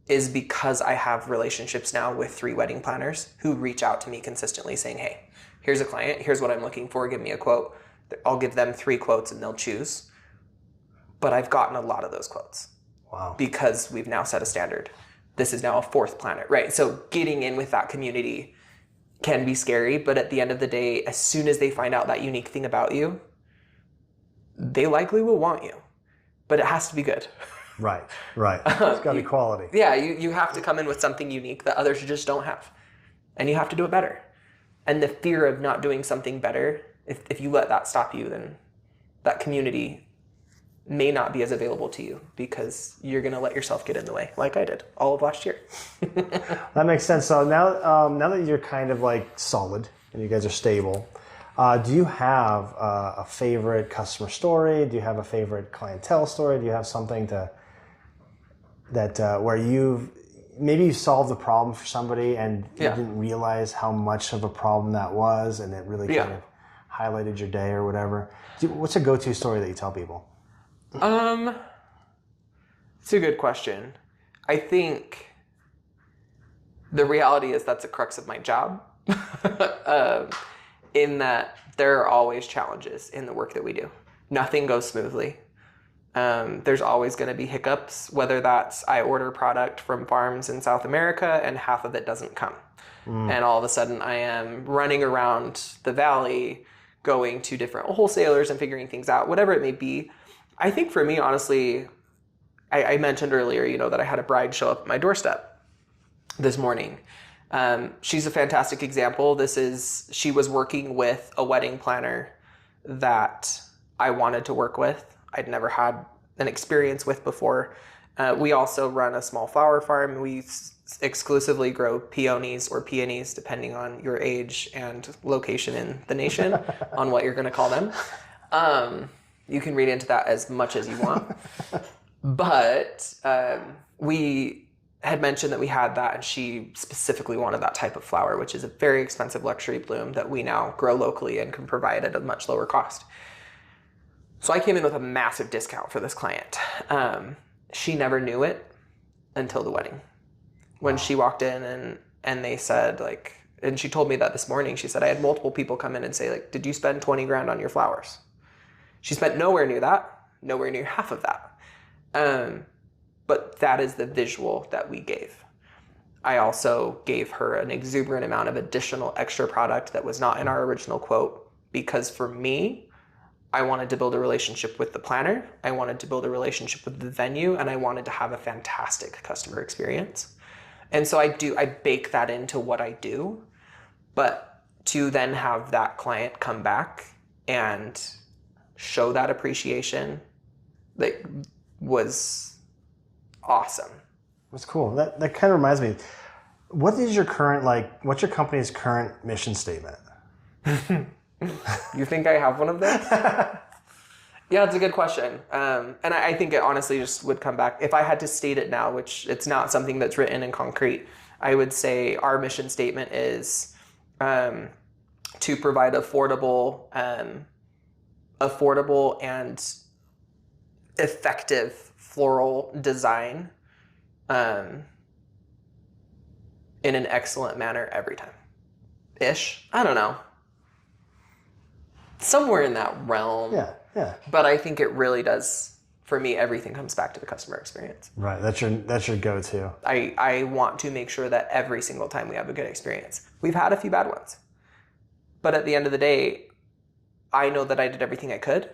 C: is because I have relationships now with 3 wedding planners who reach out to me consistently saying, hey, here's a client, here's what I'm looking for, give me a quote. I'll give them 3 quotes and they'll choose. But I've gotten a lot of those quotes.
B: Wow.
C: Because we've now set a standard. This is now a 4th planner, right? So getting in with that community can be scary, but at the end of the day, as soon as they find out that unique thing about you, they likely will want you. But it has to be good.
B: Right. It's got to be quality.
C: Yeah, you have to come in with something unique that others just don't have. And you have to do it better. And the fear of not doing something better, if you let that stop you, then that community may not be as available to you, because you're going to let yourself get in the way, like I did all of last year.
B: That makes sense. So now that you're kind of like solid and you guys are stable, do you have a favorite customer story? Do you have a favorite clientele story? Do you have something that where you solved a problem for somebody and you didn't realize how much of a problem that was, and it really kind of highlighted your day or whatever? What's a go-to story that you tell people?
C: It's a good question. I think the reality is that's a crux of my job. In that there are always challenges in the work that we do. Nothing goes smoothly. There's always going to be hiccups, whether that's I order product from farms in South America and half of it doesn't come. And all of a sudden I am running around the valley, going to different wholesalers and figuring things out, whatever it may be. I think for me, honestly, I mentioned earlier, that I had a bride show up at my doorstep this morning. She's a fantastic example. She was working with a wedding planner that I wanted to work with. I'd never had an experience with before. We also run a small flower farm. We exclusively grow peonies or peonies, depending on your age and location in the nation, on what you're going to call them. You can read into that as much as you want. But we had mentioned that we had that, and she specifically wanted that type of flower, which is a very expensive luxury bloom that we now grow locally and can provide at a much lower cost. So I came in with a massive discount for this client. She never knew it until the wedding. When she walked in and they said, and she told me that this morning, she said, I had multiple people come in and say, did you spend 20 grand on your flowers? She spent nowhere near that. nowhere near half of that. But that is the visual that we gave. I also gave her an exuberant amount of additional extra product that was not in our original quote, because for me, I wanted to build a relationship with the planner, I wanted to build a relationship with the venue, and I wanted to have a fantastic customer experience. And so I bake that into what I do, but to then have that client come back and show that appreciation, that was awesome.
B: That's cool. That kind of reminds me, what's your company's current mission statement?
C: You think I have one of those? Yeah, it's a good question. And I think it honestly just would come back. If I had to state it now, which it's not something that's written in concrete, I would say our mission statement is to provide affordable and effective floral design in an excellent manner every time. Ish. I don't know. Somewhere in that realm.
B: Yeah.
C: But I think it really does, for me, everything comes back to the customer experience.
B: Right. That's your go-to.
C: I want to make sure that every single time we have a good experience. We've had a few bad ones. But at the end of the day, I know that I did everything I could,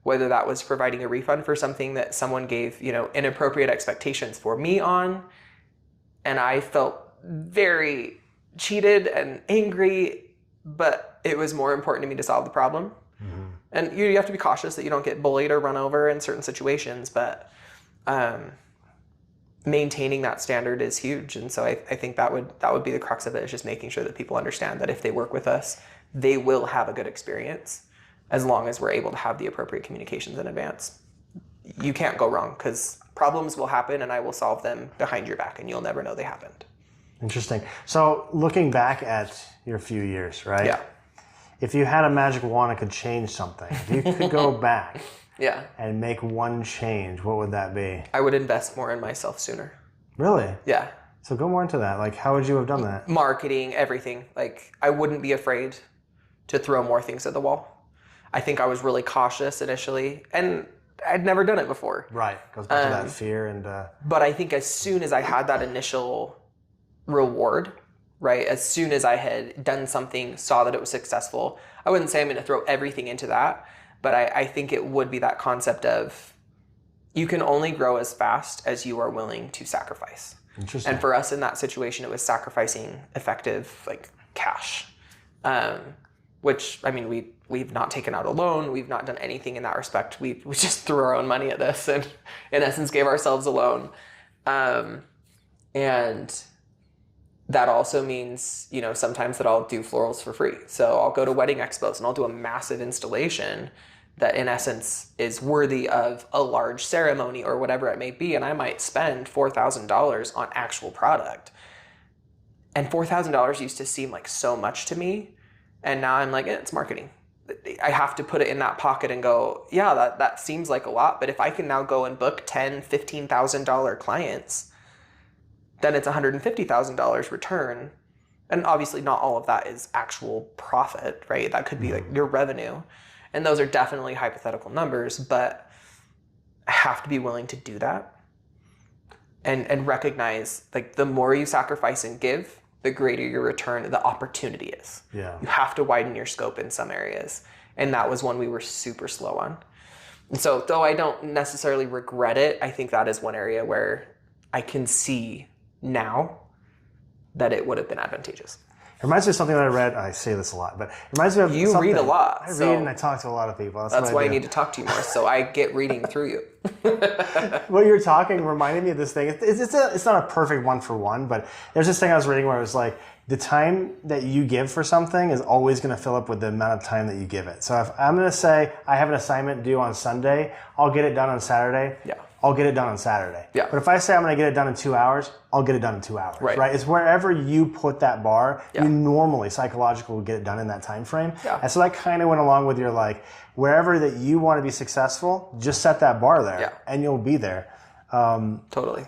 C: whether that was providing a refund for something that someone gave, inappropriate expectations for me on, and I felt very cheated and angry, but it was more important to me to solve the problem. Mm-hmm. And you have to be cautious that you don't get bullied or run over in certain situations, but maintaining that standard is huge. And so I think that would be the crux of it, is just making sure that people understand that if they work with us, they will have a good experience, as long as we're able to have the appropriate communications in advance. You can't go wrong, because problems will happen and I will solve them behind your back and you'll never know they happened.
B: Interesting. So looking back at your few years, right?
C: Yeah.
B: If you had a magic wand that could change something, if you could go back
C: yeah.
B: and make one change, what would that be?
C: I would invest more in myself sooner.
B: Really?
C: Yeah.
B: So go more into that. Like, how would you have done that?
C: Marketing, everything. Like, I wouldn't be afraid to throw more things at the wall. I think I was really cautious initially, and I'd never done it before.
B: Right. Goes back to that fear and...
C: But I think as soon as I had that initial reward, right, as soon as I had done something, saw that it was successful, I wouldn't say I'm going to throw everything into that, but I think it would be that concept of you can only grow as fast as you are willing to sacrifice.
B: Interesting.
C: And for us in that situation, it was sacrificing effective, like, cash. Which, I mean, we've not taken out a loan. We've not done anything in that respect. We just threw our own money at this and, in essence, gave ourselves a loan. And that also means, sometimes that I'll do florals for free. So I'll go to wedding expos and I'll do a massive installation that, in essence, is worthy of a large ceremony or whatever it may be. And I might spend $4,000 on actual product. And $4,000 used to seem like so much to me. And now I'm like, it's marketing. I have to put it in that pocket and go, yeah, that seems like a lot. But if I can now go and book $10,000, $15,000 clients, then it's $150,000 return. And obviously not all of that is actual profit, right? That could be like your revenue. And those are definitely hypothetical numbers, but I have to be willing to do that and recognize, like, the more you sacrifice and give, the greater your return, the opportunity is.
B: Yeah.
C: You have to widen your scope in some areas. And that was one we were super slow on. And so though I don't necessarily regret it, I think that is one area where I can see now that it would have been advantageous.
B: It reminds me of something that I read. I say this a lot, but it reminds me of
C: You
B: something.
C: read a lot.
B: I read and I talk to a lot of people.
C: That's why I need to talk to you more, so I get reading through you.
B: What you're talking reminded me of this thing. It's not a perfect one-for-one, but there's this thing I was reading where it was like, the time that you give for something is always going to fill up with the amount of time that you give it. So if I'm going to say I have an assignment due on Sunday, I'll get it done on Saturday.
C: Yeah.
B: I'll get it done on Saturday.
C: Yeah.
B: But if I say I'm going to get it done in 2 hours, I'll get it done in 2 hours. Right? It's wherever you put that bar, you normally, psychologically, will get it done in that time frame.
C: Yeah.
B: And so that kind of went along with your, like, wherever that you want to be successful, just set that bar there and you'll be there.
C: Totally.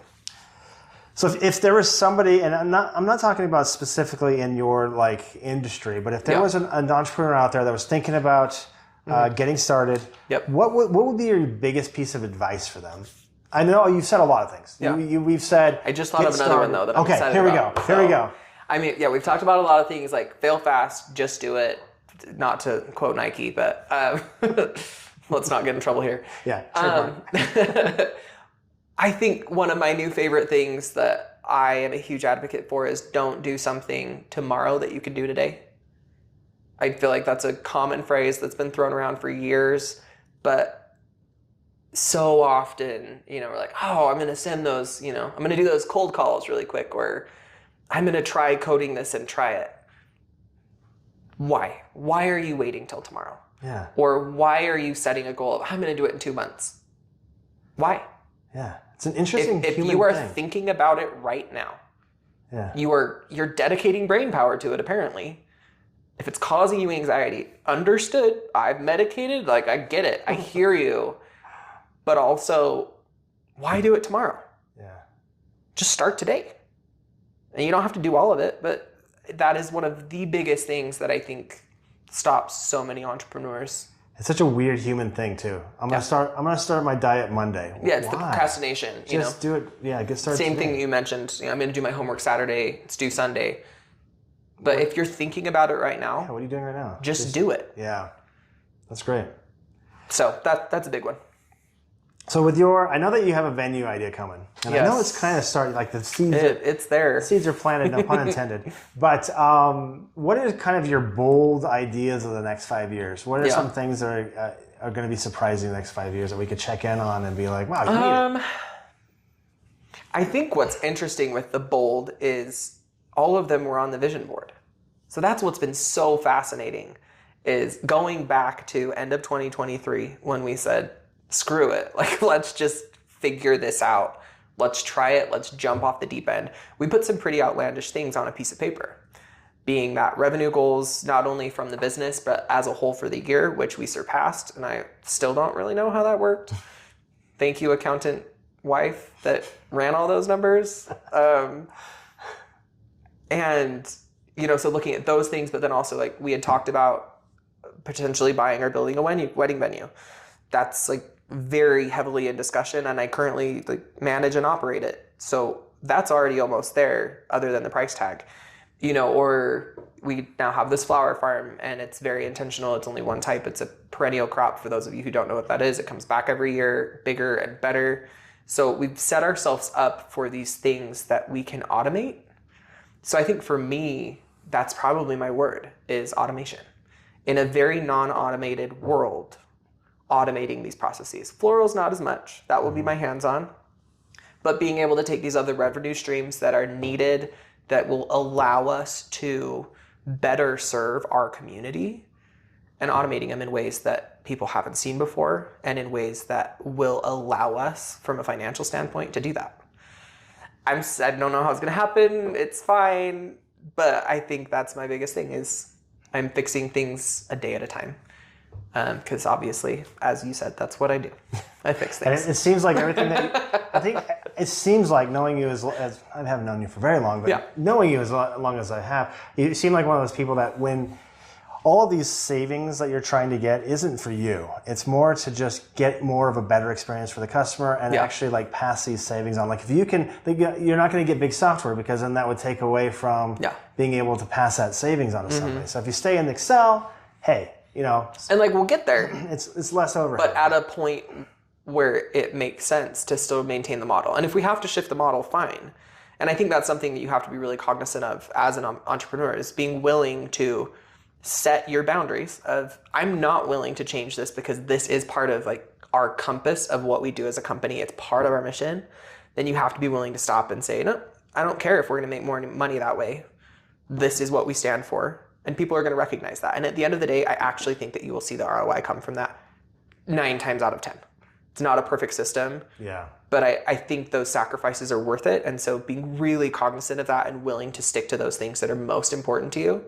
B: So if there was somebody, and I'm not talking about specifically in your, like, industry, but if there was an entrepreneur out there that was thinking about getting started.
C: Yep.
B: What would be your biggest piece of advice for them? I know you've said a lot of things.
C: Yeah.
B: We've said.
C: I just thought of another one though that I'm excited
B: here we
C: about.
B: go. Here we go.
C: I mean, yeah, we've talked about a lot of things like fail fast, just do it. Not to quote Nike, but let's not get in trouble here.
B: Yeah.
C: I think one of my new favorite things that I am a huge advocate for is don't do something tomorrow that you can do today. I feel like that's a common phrase that's been thrown around for years, but so often, we're like, oh, I'm going to send those, I'm going to do those cold calls really quick, or I'm going to try coding this and try it. Why? Why are you waiting till tomorrow?
B: Yeah.
C: Or why are you setting a goal of, I'm going to do it in 2 months? Why?
B: Yeah. It's an interesting
C: If
B: human
C: you are
B: thing.
C: thinking about it right now,
B: yeah,
C: you're dedicating brain power to it, apparently. If it's causing you anxiety, understood, I've medicated, like I get it, I hear you. But also, why do it tomorrow?
B: Yeah.
C: Just start today. And you don't have to do all of it, but that is one of the biggest things that I think stops so many entrepreneurs.
B: It's such a weird human thing too. I'm gonna start my diet Monday.
C: Yeah, it's the procrastination.
B: Just do it. Yeah, get started.
C: Same
B: today.
C: thing that you mentioned. I'm gonna do my homework Saturday. It's due Sunday. But if you're thinking about it right now,
B: what are you doing right now?
C: Just do it.
B: Yeah, that's great.
C: So that's a big one.
B: So I know that you have a venue idea coming, and I know it's kind of starting, like the seeds.
C: It's there.
B: The seeds are planted, no pun intended. But what are kind of your bold ideas of the next 5 years? What are some things that are going to be surprising in the next 5 years that we could check in on and be like, wow, you need it?
C: I think what's interesting with the bold is all of them were on the vision board. So that's what's been so fascinating, is going back to end of 2023 when we said, screw it. Like, let's just figure this out. Let's try it. Let's jump off the deep end. We put some pretty outlandish things on a piece of paper, being that revenue goals, not only from the business, but as a whole for the year, which we surpassed. And I still don't really know how that worked. Thank you, accountant wife that ran all those numbers. And, so looking at those things, but then also like we had talked about potentially buying or building a wedding venue. That's like very heavily in discussion, and I currently manage and operate it. So that's already almost there, other than the price tag, or we now have this flower farm, and it's very intentional. It's only one type. It's a perennial crop. For those of you who don't know what that is, it comes back every year, bigger and better. So we've set ourselves up for these things that we can automate. So I think for me, that's probably my word, is automation. In a very non-automated world, automating these processes. Floral's not as much. That will be my hands-on. But being able to take these other revenue streams that are needed, that will allow us to better serve our community, and automating them in ways that people haven't seen before, and in ways that will allow us, from a financial standpoint, to do that. I don't know how it's going to happen. It's fine. But I think that's my biggest thing, is I'm fixing things a day at a time. Because obviously, as you said, that's what I do. I fix things.
B: And it seems like everything that I think it seems like, knowing you as I haven't known you for very long, but knowing you as long as I have, you seem like one of those people that when all of these savings that you're trying to get isn't for you. It's more to just get more of a better experience for the customer and actually like pass these savings on. Like if you can, you're not going to get big software, because then that would take away from being able to pass that savings on to somebody. So if you stay in Excel, hey,
C: and we'll get there.
B: It's less overhead.
C: But at a point where it makes sense to still maintain the model. And if we have to shift the model, fine. And I think that's something that you have to be really cognizant of as an entrepreneur, is being willing to set your boundaries of, I'm not willing to change this because this is part of our compass of what we do as a company. It's part of our mission. Then you have to be willing to stop and say, no, I don't care if we're going to make more money that way. This is what we stand for. And people are going to recognize that. And at the end of the day, I actually think that you will see the ROI come from that 9 times out of 10. It's not a perfect system.
B: Yeah.
C: But I think those sacrifices are worth it. And so being really cognizant of that and willing to stick to those things that are most important to you.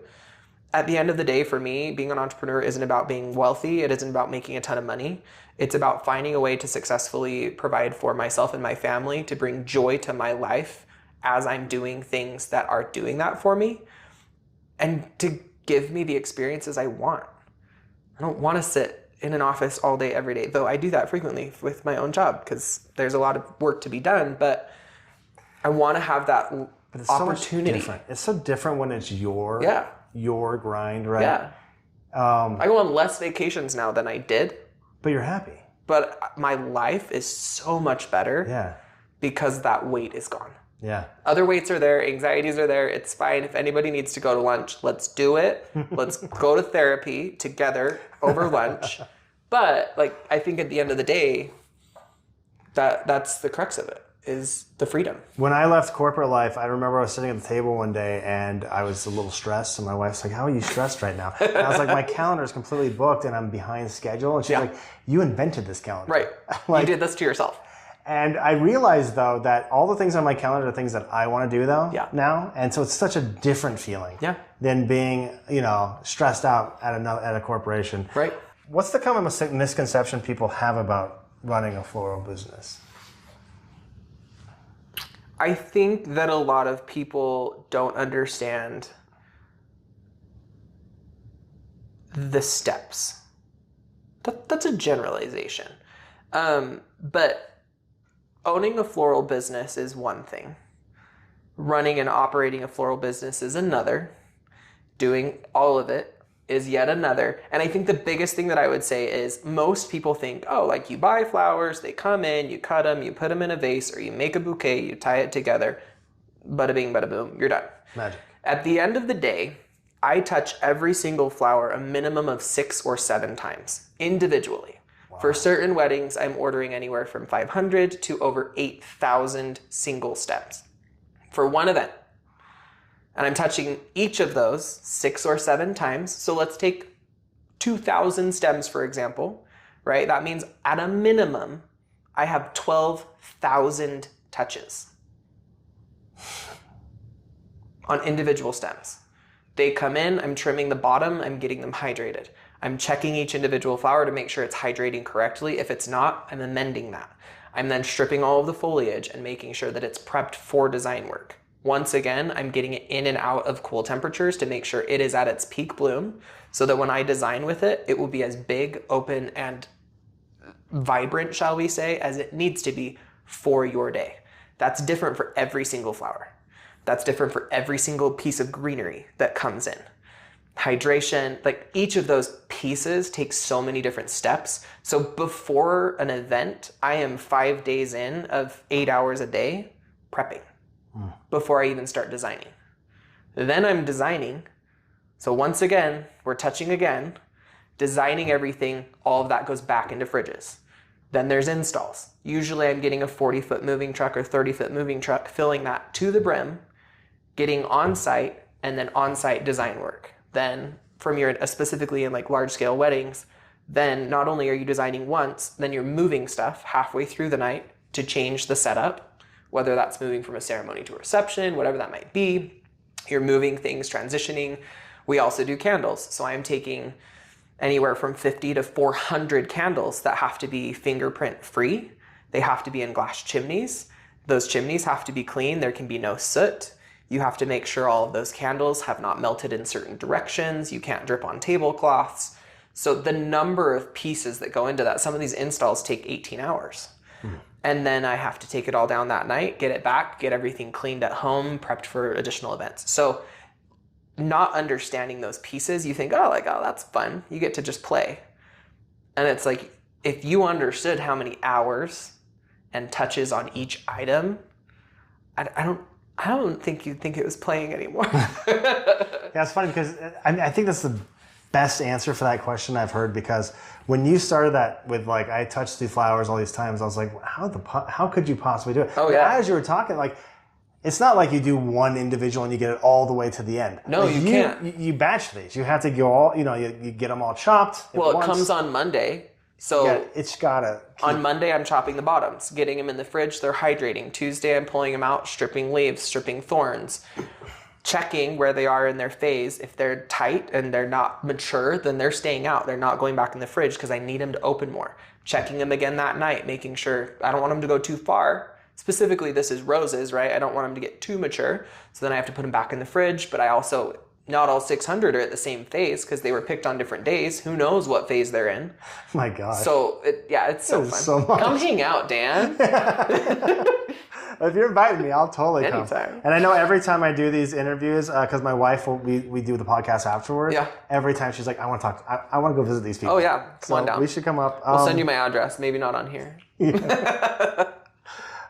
C: At the end of the day, for me, being an entrepreneur isn't about being wealthy. It isn't about making a ton of money. It's about finding a way to successfully provide for myself and my family, to bring joy to my life as I'm doing things that are doing that for me, and to give me the experiences I want. I don't want to sit in an office all day, every day, though I do that frequently with my own job because there's a lot of work to be done, but I want to have that
B: it's
C: opportunity.
B: So much different. It's so different when it's your grind, right?
C: Yeah. I go on less vacations now than I did.
B: But you're happy.
C: But my life is so much better because that weight is gone.
B: Yeah.
C: Other weights are there, anxieties are there. It's fine. If anybody needs to go to lunch, let's do it. Let's go to therapy together over lunch. But like, I think at the end of the day, that's the crux of it, is the freedom.
B: When I left corporate life, I remember I was sitting at the table one day and I was a little stressed. And my wife's like, how are you stressed right now? And I was like, my calendar is completely booked and I'm behind schedule. And she's like, you invented this calendar.
C: Right.
B: Like,
C: you did this to yourself.
B: And I realized, though, that all the things on my calendar are things that I want to do, though, now. And so it's such a different feeling than being, stressed out at a corporation.
C: Right.
B: What's the common misconception people have about running a floral business?
C: I think that a lot of people don't understand the steps. That's a generalization. But owning a floral business is one thing. Running and operating a floral business is another. Doing all of it is yet another. And I think the biggest thing that I would say is most people think, oh, like you buy flowers, they come in, you cut them, you put them in a vase, or you make a bouquet, you tie it together, bada bing, bada boom, you're done.
B: Magic.
C: At the end of the day, I touch every single flower a minimum of 6 or 7 times individually. Wow. For certain weddings, I'm ordering anywhere from 500 to over 8,000 single stems for one event. And I'm touching each of those 6 or 7 times. So let's take 2,000 stems, for example, right? That means at a minimum, I have 12,000 touches on individual stems. They come in, I'm trimming the bottom, I'm getting them hydrated. I'm checking each individual flower to make sure it's hydrating correctly. If it's not, I'm amending that. I'm then stripping all of the foliage and making sure that it's prepped for design work. Once again, I'm getting it in and out of cool temperatures to make sure it is at its peak bloom so that when I design with it, it will be as big, open, and vibrant, shall we say, as it needs to be for your day. That's different for every single flower. That's different for every single piece of greenery that comes in. Hydration, like each of those pieces takes so many different steps. So before an event, I am 5 days in of 8 hours a day prepping before I even start designing. Then I'm designing. So once again, we're touching again, designing everything, all of that goes back into fridges. Then there's installs. Usually I'm getting a 40-foot moving truck or 30-foot moving truck, filling that to the brim, getting on-site, and then on-site design work. Then from your, specifically in like large scale weddings, then not only are you designing once, then you're moving stuff halfway through the night to change the setup, whether that's moving from a ceremony to a reception, whatever that might be. You're moving things, transitioning. We also do candles. So I'm taking anywhere from 50 to 400 candles that have to be fingerprint free. They have to be in glass chimneys. Those chimneys have to be clean. There can be no soot. You have to make sure all of those candles have not melted in certain directions. You can't drip on tablecloths. So the number of pieces that go into that, some of these installs take 18 hours. And then I have to take it all down that night, get it back, get everything cleaned at home, prepped for additional events. So not understanding those pieces, you think, oh, that's fun. You get to just play. And it's like, if you understood how many hours and touches on each item, I don't think you'd think it was playing anymore.
B: Yeah, it's funny because I think that's the best answer for that question I've heard, because when you started that with like, I touched the flowers all these times, I was like, how could you possibly do it?
C: Oh, yeah.
B: As you were talking, like, it's not like you do one individual and you get it all the way to the end.
C: No,
B: like,
C: you can't.
B: You batch these. You have to go all, you get them all chopped.
C: Well, it comes on Monday. So
B: it's gotta.
C: On Monday, I'm chopping the bottoms, getting them in the fridge. They're hydrating. Tuesday, I'm pulling them out, stripping leaves, stripping thorns, checking where they are in their phase. If they're tight and they're not mature, then they're staying out. They're not going back in the fridge because I need them to open more. Checking them again that night, making sure I don't want them to go too far. Specifically, this is roses, right? I don't want them to get too mature. So then I have to put them back in the fridge, but I also not all 600 are at the same phase because they were picked on different days. Who knows what phase they're in?
B: My gosh.
C: So it's so fun.
B: So much.
C: Come hang out, Dan.
B: If you're inviting me, I'll totally come.
C: Anytime.
B: And I know every time I do these interviews, because my wife, we do the podcast afterwards.
C: Yeah.
B: Every time she's like, I want to talk. I want to go visit these people.
C: Oh yeah, come on down.
B: We should come up.
C: We'll send you my address. Maybe not on here.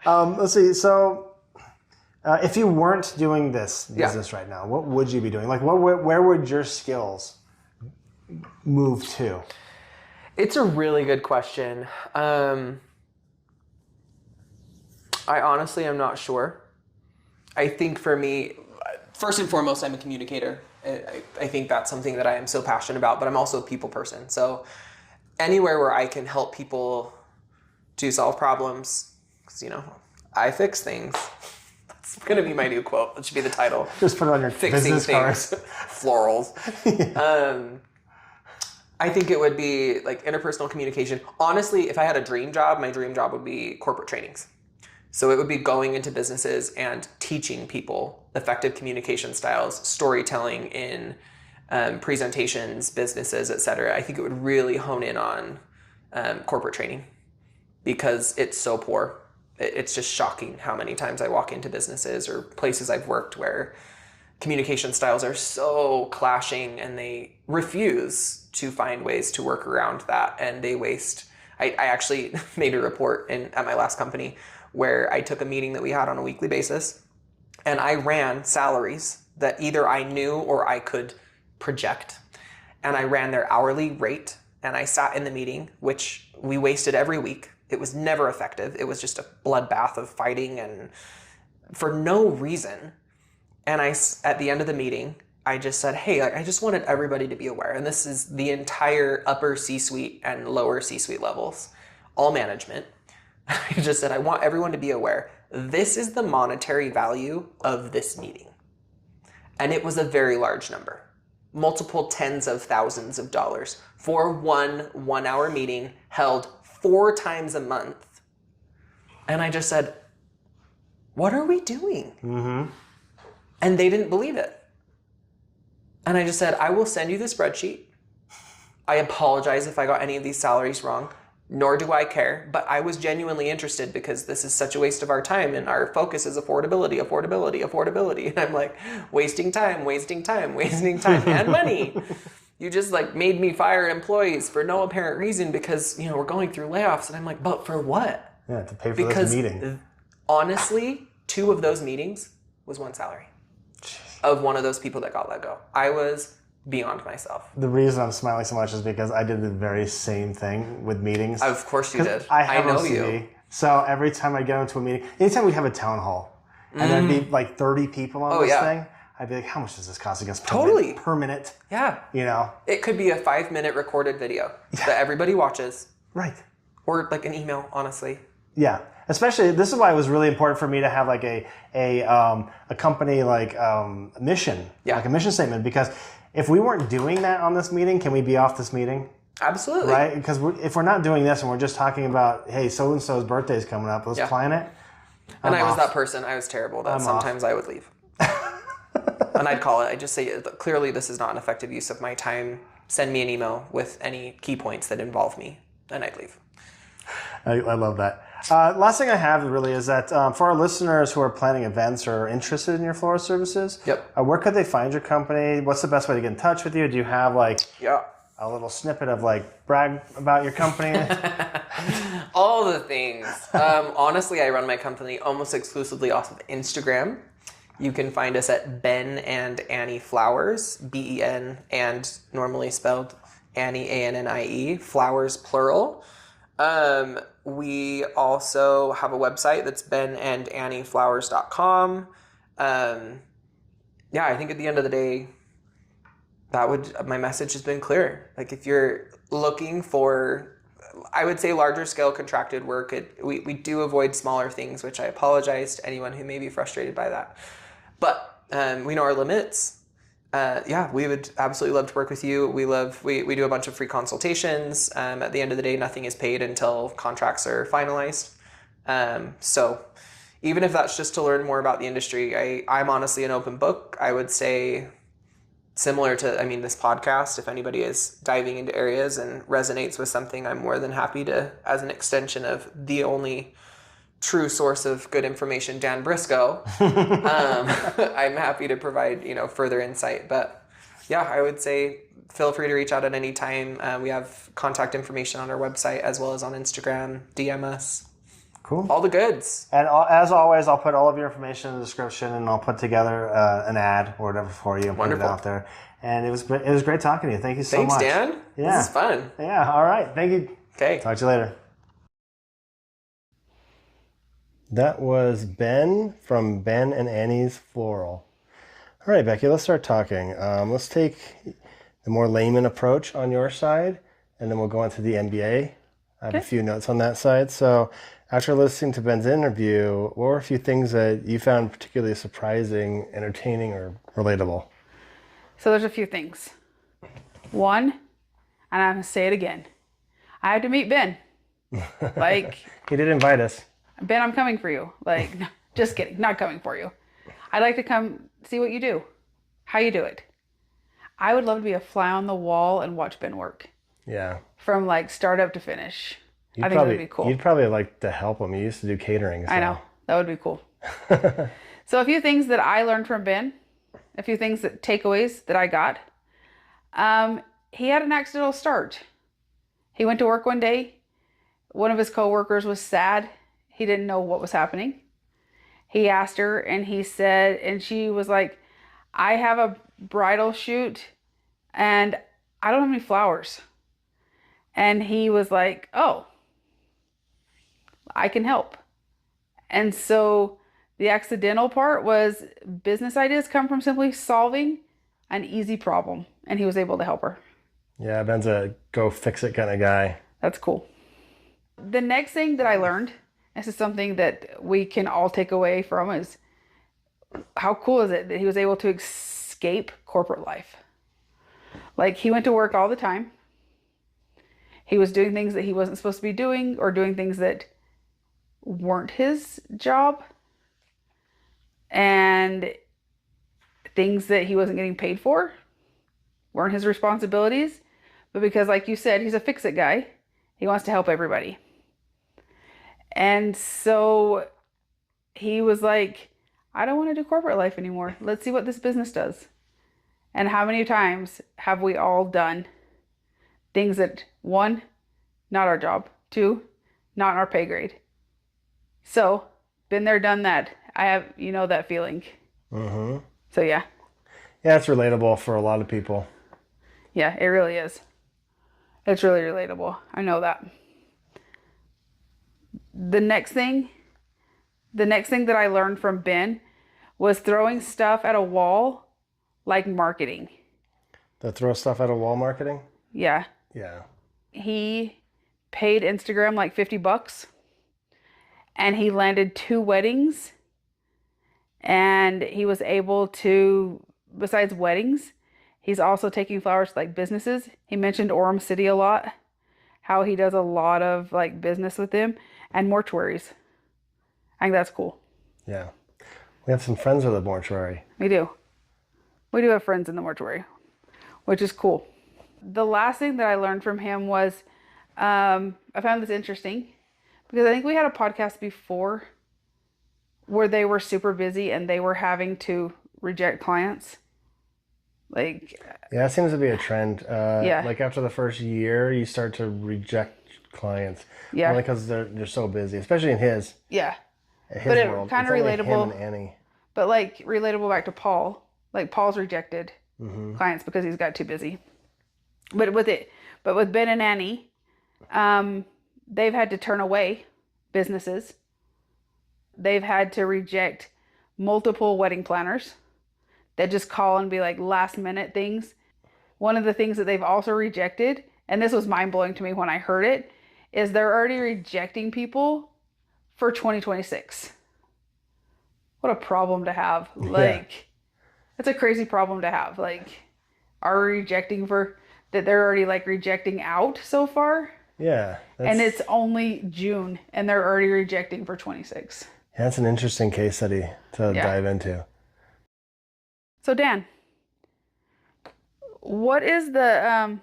B: Let's see. So, if you weren't doing this business right now, what would you be doing? Like, where would your skills move to?
C: It's a really good question. I honestly am not sure. I think for me, first and foremost, I'm a communicator. I think that's something that I am so passionate about, but I'm also a people person. So anywhere where I can help people to solve problems, because, I fix things. That's going to be my new quote. That should be the title.
B: Just put it on your
C: Fixing
B: business
C: things.
B: card.
C: Florals. I think it would be like interpersonal communication. Honestly, if I had a dream job, my dream job would be corporate trainings. So it would be going into businesses and teaching people effective communication styles, storytelling in presentations, businesses, etc. I think it would really hone in on corporate training because it's so poor. It's just shocking how many times I walk into businesses or places I've worked where communication styles are so clashing and they refuse to find ways to work around that, and they waste. I actually made a report at my last company where I took a meeting that we had on a weekly basis and I ran salaries that either I knew or I could project, and I ran their hourly rate, and I sat in the meeting, which we wasted every week. It was never effective. It was just a bloodbath of fighting and for no reason. And at the end of the meeting, I just said, hey, I just wanted everybody to be aware. And this is the entire upper C-suite and lower C-suite levels, all management. I just said, I want everyone to be aware. This is the monetary value of this meeting. And it was a very large number, multiple tens of thousands of dollars for one 1-hour meeting held 4 times a month. And I just said, what are we doing? Mm-hmm. And they didn't believe it. And I just said, I will send you the spreadsheet. I apologize if I got any of these salaries wrong, nor do I care, but I was genuinely interested because this is such a waste of our time and our focus is affordability. And I'm like, wasting time and money. You just made me fire employees for no apparent reason because, we're going through layoffs. And I'm like, but for what?
B: Yeah, to pay for this meeting.
C: Honestly, 2 of those meetings was 1 salary of one of those people that got let go. I was beyond myself.
B: The reason I'm smiling so much is because I did the very same thing with meetings.
C: Of course you did.
B: I have
C: know
B: OCD.
C: you.
B: So every time I get into a meeting, anytime we have a town hall, and there'd be 30 people on this thing, I'd be like, how much does this cost us per minute?
C: Yeah. It could be a 5-minute recorded video that everybody watches.
B: Right.
C: Or an email, honestly.
B: Yeah. Especially, this is why it was really important for me to have a company mission, a mission statement, because if we weren't doing that on this meeting, can we be off this meeting?
C: Absolutely.
B: Right? Because if we're not doing this and we're just talking about, hey, so-and-so's birthday is coming up, let's plan it.
C: And I was that person. I was terrible. That sometimes I would leave. And I'd call it. I'd just say, clearly this is not an effective use of my time. Send me an email with any key points that involve me. And I'd leave.
B: I love that. Last thing I have really is that for our listeners who are planning events or are interested in your floral services, where could they find your company? What's the best way to get in touch with you? Do you have a little snippet of brag about your company?
C: All the things. Honestly, I run my company almost exclusively off of Instagram. You can find us at Ben and Annie Flowers, B-E-N, and normally spelled Annie, A-N-N-I-E, flowers plural. We also have a website that's benandannieflowers.com. I think at the end of the day, my message has been clear. If you're looking for, I would say, larger scale contracted work, we do avoid smaller things, which I apologize to anyone who may be frustrated by that. But we know our limits. We would absolutely love to work with you. We do a bunch of free consultations. At the end of the day, nothing is paid until contracts are finalized. So even if that's just to learn more about the industry, I'm honestly an open book. I would say similar to, I mean, this podcast, if anybody is diving into areas and resonates with something, I'm more than happy to, as an extension of the only true source of good information, Dan Briscoe, I'm happy to provide, further insight. But yeah, I would say feel free to reach out at any time. We have contact information on our website as well as on Instagram. DM us.
B: Cool.
C: All the goods.
B: And as always, I'll put all of your information in the description, and I'll put together an ad or whatever for you and put it out there. And it was great talking to you. Thank you so much.
C: Thanks, Dan.
B: Yeah.
C: This is fun.
B: Yeah. All right. Thank you.
C: Okay.
B: Talk to you later. That was Ben from Ben and Annie's Floral. All right, Becky, let's start talking. Let's take the more layman approach on your side, and then we'll go into the MBA. I have a few notes on that side. So after listening to Ben's interview, what were a few things that you found particularly surprising, entertaining, or relatable?
A: So there's a few things. One, and I'm going to say it again, I had to meet Ben.
B: He did invite us.
A: Ben, I'm coming for you. No, just kidding. Not coming for you. I'd like to come see what you do, how you do it. I would love to be a fly on the wall and watch Ben work.
B: Yeah.
A: From startup to finish. I think that would be cool.
B: You'd probably like to help him. You used to do catering. So.
A: I know. That would be cool. So a few things that I learned from Ben, a few things takeaways that I got. He had an accidental start. He went to work one day. One of his coworkers was sad. He didn't know what was happening. He asked her, and he said, and she was like, I have a bridal shoot and I don't have any flowers. And he was like, oh, I can help. And so the accidental part was business ideas come from simply solving an easy problem. And he was able to help her.
B: Yeah, Ben's a go fix it kind of guy.
A: That's cool. The next thing that I learned, this is something that we can all take away from, is how cool is it that he was able to escape corporate life? He went to work all the time. He was doing things that he wasn't supposed to be doing, or doing things that weren't his job, and things that he wasn't getting paid for weren't his responsibilities. But because, like you said, he's a fix-it guy, he wants to help everybody. And so he was like, I don't want to do corporate life anymore. Let's see what this business does. And how many times have we all done things that, one, not our job, two, not in our pay grade. So, been there, done that. I have, that feeling. Mm-hmm. So, yeah.
B: Yeah, it's relatable for a lot of people.
A: Yeah, it really is. It's really relatable. I know that. The next thing that I learned from Ben was throwing stuff at a wall like marketing.
B: The throw stuff at a wall marketing?
A: Yeah.
B: Yeah.
A: He paid Instagram like $50 and he landed 2 weddings, and he was able to, besides weddings, he's also taking flowers to businesses. He mentioned Orem City a lot, how he does a lot of business with them, and mortuaries. I think that's cool.
B: Yeah. We have some friends with a mortuary.
A: We do. We do have friends in the mortuary, which is cool. The last thing that I learned from him was, I found this interesting because I think we had a podcast before where they were super busy and they were having to reject clients.
B: Yeah, it seems to be a trend.
A: Yeah.
B: After the first year, you start to reject clients.
A: Yeah.
B: Only because they're so busy, especially in his.
A: Yeah.
B: His
A: but
B: world.
A: It kind of relatable.
B: Him and Annie.
A: But relatable back to Paul. Paul's rejected clients because he's got too busy. But with Ben and Annie, they've had to turn away businesses. They've had to reject multiple wedding planners that just call and be last minute things. One of the things that they've also rejected, and this was mind blowing to me when I heard it, is they're already rejecting people for 2026. What a problem to have. That's a crazy problem to have. Are we rejecting that they're already rejecting out so far?
B: Yeah.
A: And it's only June and they're already rejecting for 26.
B: Yeah, that's an interesting case study to dive into.
A: So Dan, what is the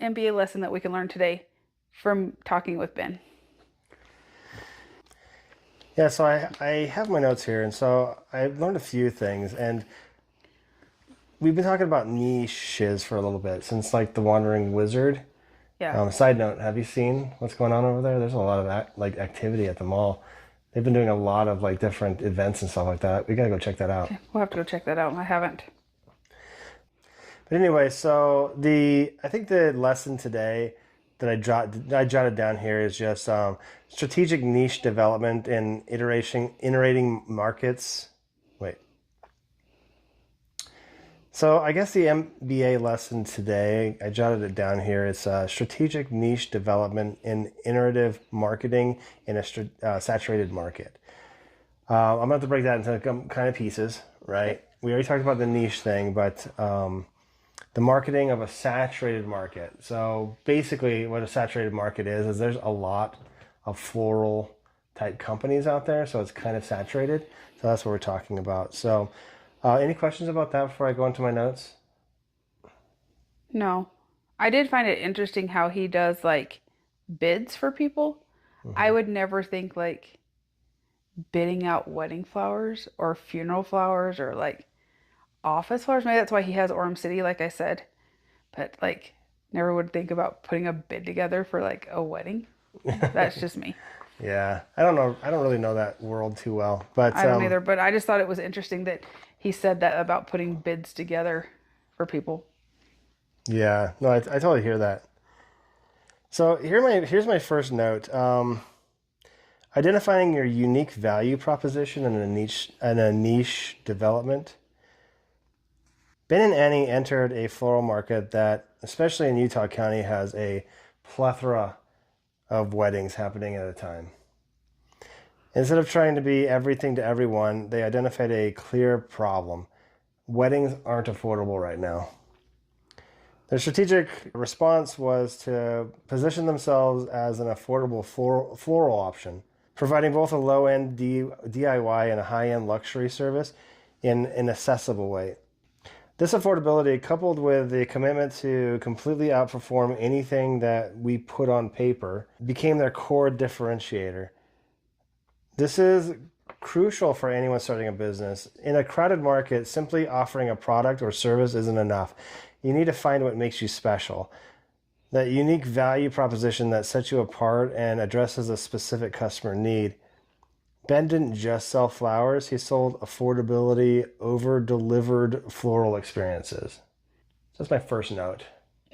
A: MBA lesson that we can learn today from talking with Ben?
B: Yeah, so I have my notes here, and so I've learned a few things, and we've been talking about niches for a little bit since like the Wandering Wizard.
A: Yeah.
B: Side note, have you seen what's going on over there? There's a lot of activity at the mall. They've been doing a lot of like different events and stuff like that. We gotta go check that out.
A: Okay, we'll have to go check that out. I haven't.
B: But anyway, so I think the lesson today that I jotted down here is just strategic niche development and iterating markets. Wait. So I guess the MBA lesson today, I jotted it down here. It's strategic niche development in iterative marketing in a saturated market. I'm going to have to break that into kind of pieces, right? We already talked about the niche thing, but the marketing of a saturated market. So basically what a saturated market is there's a lot of floral type companies out there. So it's kind of saturated. So that's what we're talking about. So any questions about that before I go into my notes?
A: No. I did find it interesting how he does like bids for people. I would never think like bidding out wedding flowers or funeral flowers or like office flowers. Maybe that's why he has Orem City, like I said. But like, never would think about putting a bid together for like a wedding. That's just me.
B: Yeah, I don't know. I don't really know that world too well, but
A: I don't either. But I just thought it was interesting that he said that about putting bids together for people.
B: Yeah, no, I totally hear that. So here's my first note. Identifying your unique value proposition in a niche development. Ben and Annie entered a floral market that, especially in Utah County, has a plethora of weddings happening at a time. Instead of trying to be everything to everyone, they identified a clear problem. Weddings aren't affordable right now. Their strategic response was to position themselves as an affordable floral option, providing both a low-end DIY and a high-end luxury service in an accessible way. This affordability, coupled with the commitment to completely outperform anything that we put on paper, became their core differentiator. This is crucial for anyone starting a business. In a crowded market, simply offering a product or service isn't enough. You need to find what makes you special. That unique value proposition that sets you apart and addresses a specific customer need. Ben didn't just sell flowers, he sold affordability, over-delivered floral experiences. That's my first note.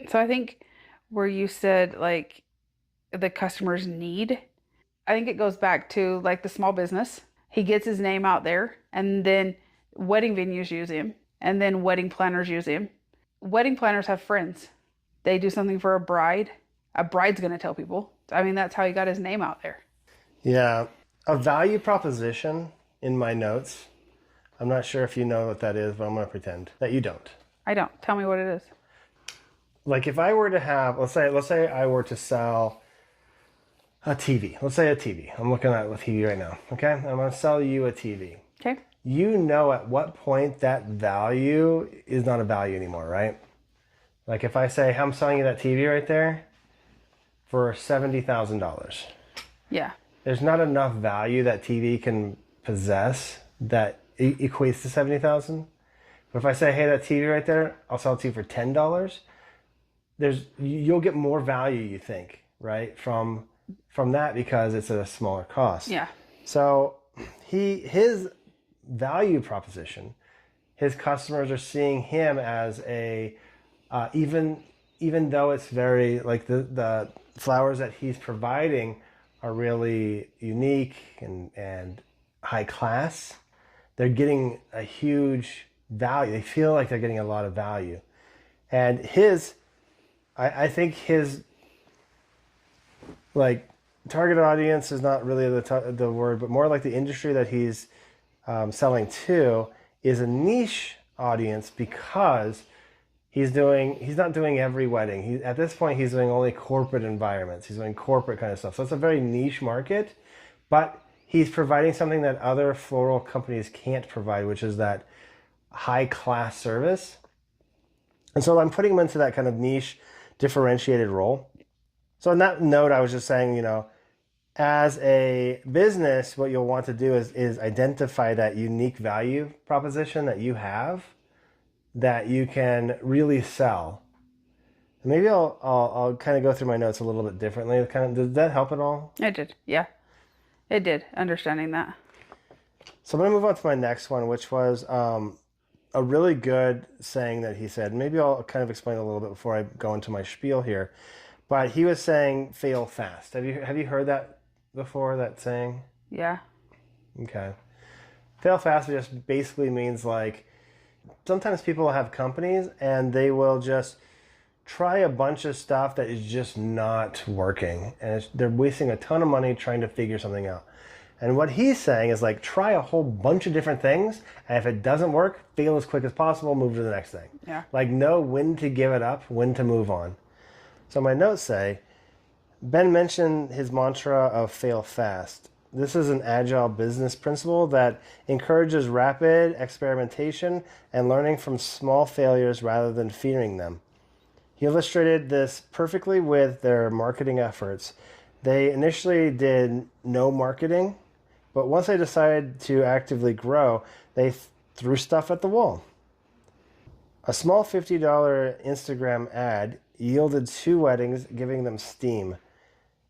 A: So I think where you said like the customer's need, I think it goes back to like the small business. He gets his name out there, and then wedding venues use him, and then wedding planners use him. Wedding planners have friends. They do something for a bride. A bride's going to tell people. I mean, that's how he got his name out there.
B: Yeah. A value proposition in my notes. I'm not sure if you know what that is, but I'm going to pretend that you don't.
A: I don't. Tell me what it is.
B: Like if I were to have, let's say I were to sell a TV. Let's say a TV. I'm looking at a TV right now. Okay. I'm going to sell you a TV.
A: Okay.
B: You know at what point that value is not a value anymore, right? Like if I say, I'm selling you that TV right there for $70,000.
A: Yeah.
B: There's not enough value that TV can possess that equates to $70,000. But if I say, hey, that TV right there, I'll sell it to you for $10. You'll get more value, you think, right? From that because it's at a smaller cost.
A: Yeah.
B: So his value proposition, his customers are seeing him as a even though it's very like the flowers that he's providing are really unique and high class, they're getting a huge value. They feel like they're getting a lot of value. And I think his like target audience is not really the word, but more like the industry that he's selling to is a niche audience because he's not doing every wedding. At this point, he's doing only corporate environments. He's doing corporate kind of stuff. So it's a very niche market, but he's providing something that other floral companies can't provide, which is that high class service. And so I'm putting them into that kind of niche, differentiated role. So on that note, I was just saying, as a business, what you'll want to do is identify that unique value proposition that you have that you can really sell. And maybe I'll kind of go through my notes a little bit differently. Did that help at all?
A: It did. Yeah, it did. Understanding that.
B: So I'm going to move on to my next one, which was a really good saying that he said. Maybe I'll kind of explain a little bit before I go into my spiel here. But he was saying, fail fast. Have you heard that before, that saying?
A: Yeah.
B: Okay. Fail fast just basically means like, sometimes people have companies and they will just try a bunch of stuff that is just not working. And they're wasting a ton of money trying to figure something out. And what he's saying is like, try a whole bunch of different things. And if it doesn't work, fail as quick as possible, move to the next thing.
A: Yeah.
B: Like know when to give it up, when to move on. So my notes say, Ben mentioned his mantra of fail fast. This is an agile business principle that encourages rapid experimentation and learning from small failures rather than fearing them. He illustrated this perfectly with their marketing efforts. They initially did no marketing, but once they decided to actively grow, they threw stuff at the wall. A small $50 Instagram ad yielded 2 weddings, giving them steam.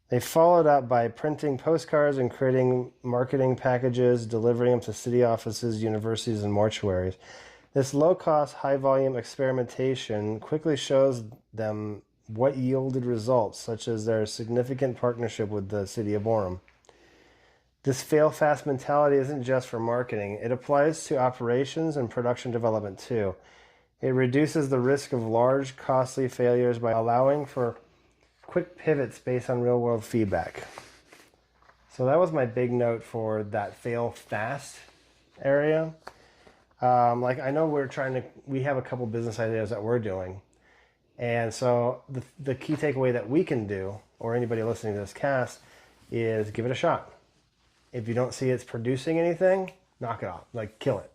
B: They followed up by printing postcards and creating marketing packages, delivering them to city offices, universities, and mortuaries. This low-cost, high-volume experimentation quickly shows them what yielded results, such as their significant partnership with the city of Orem. This fail-fast mentality isn't just for marketing. It applies to operations and production development too. It reduces the risk of large, costly failures by allowing for quick pivots based on real-world feedback. So that was my big note for that fail-fast area. I know we have a couple business ideas that we're doing. And so the key takeaway that we can do, or anybody listening to this cast, is give it a shot. If you don't see it's producing anything, knock it off. Like, kill it.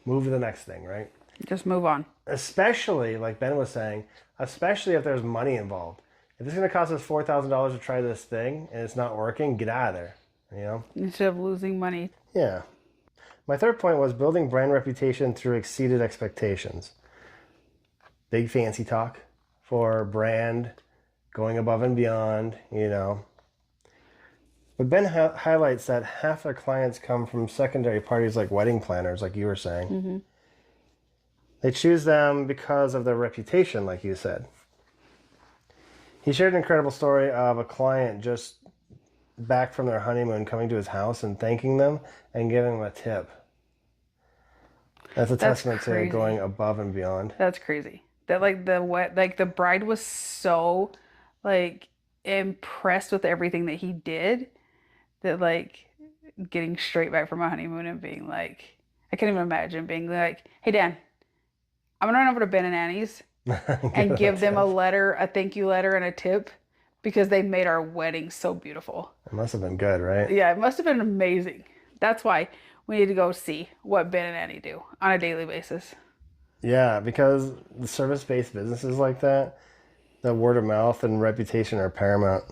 B: Move to the next thing, right?
A: Just move on.
B: Especially, like Ben was saying, especially if there's money involved. If it's going to cost us $4,000 to try this thing and it's not working, get out of there,
A: Instead of losing money.
B: Yeah. My third point was building brand reputation through exceeded expectations. Big fancy talk for brand, going above and beyond, But Ben highlights that half their clients come from secondary parties like wedding planners, like you were saying.
A: Mm-hmm.
B: They choose them because of their reputation, like you said. He shared an incredible story of a client just back from their honeymoon coming to his house and thanking them and giving them a tip. That's a testament to going above and beyond.
A: That's crazy. That the bride was so impressed with everything that he did that getting straight back from a honeymoon and being like, I can't even imagine being like, hey Dan, I'm gonna run over to Ben and Annie's and give them a thank you letter and a tip because they made our wedding so beautiful.
B: It must have been good, right?
A: Yeah, it must have been amazing. That's why we need to go see what Ben and Annie do on a daily basis.
B: Yeah, because the service-based businesses like that, the word of mouth and reputation are paramount.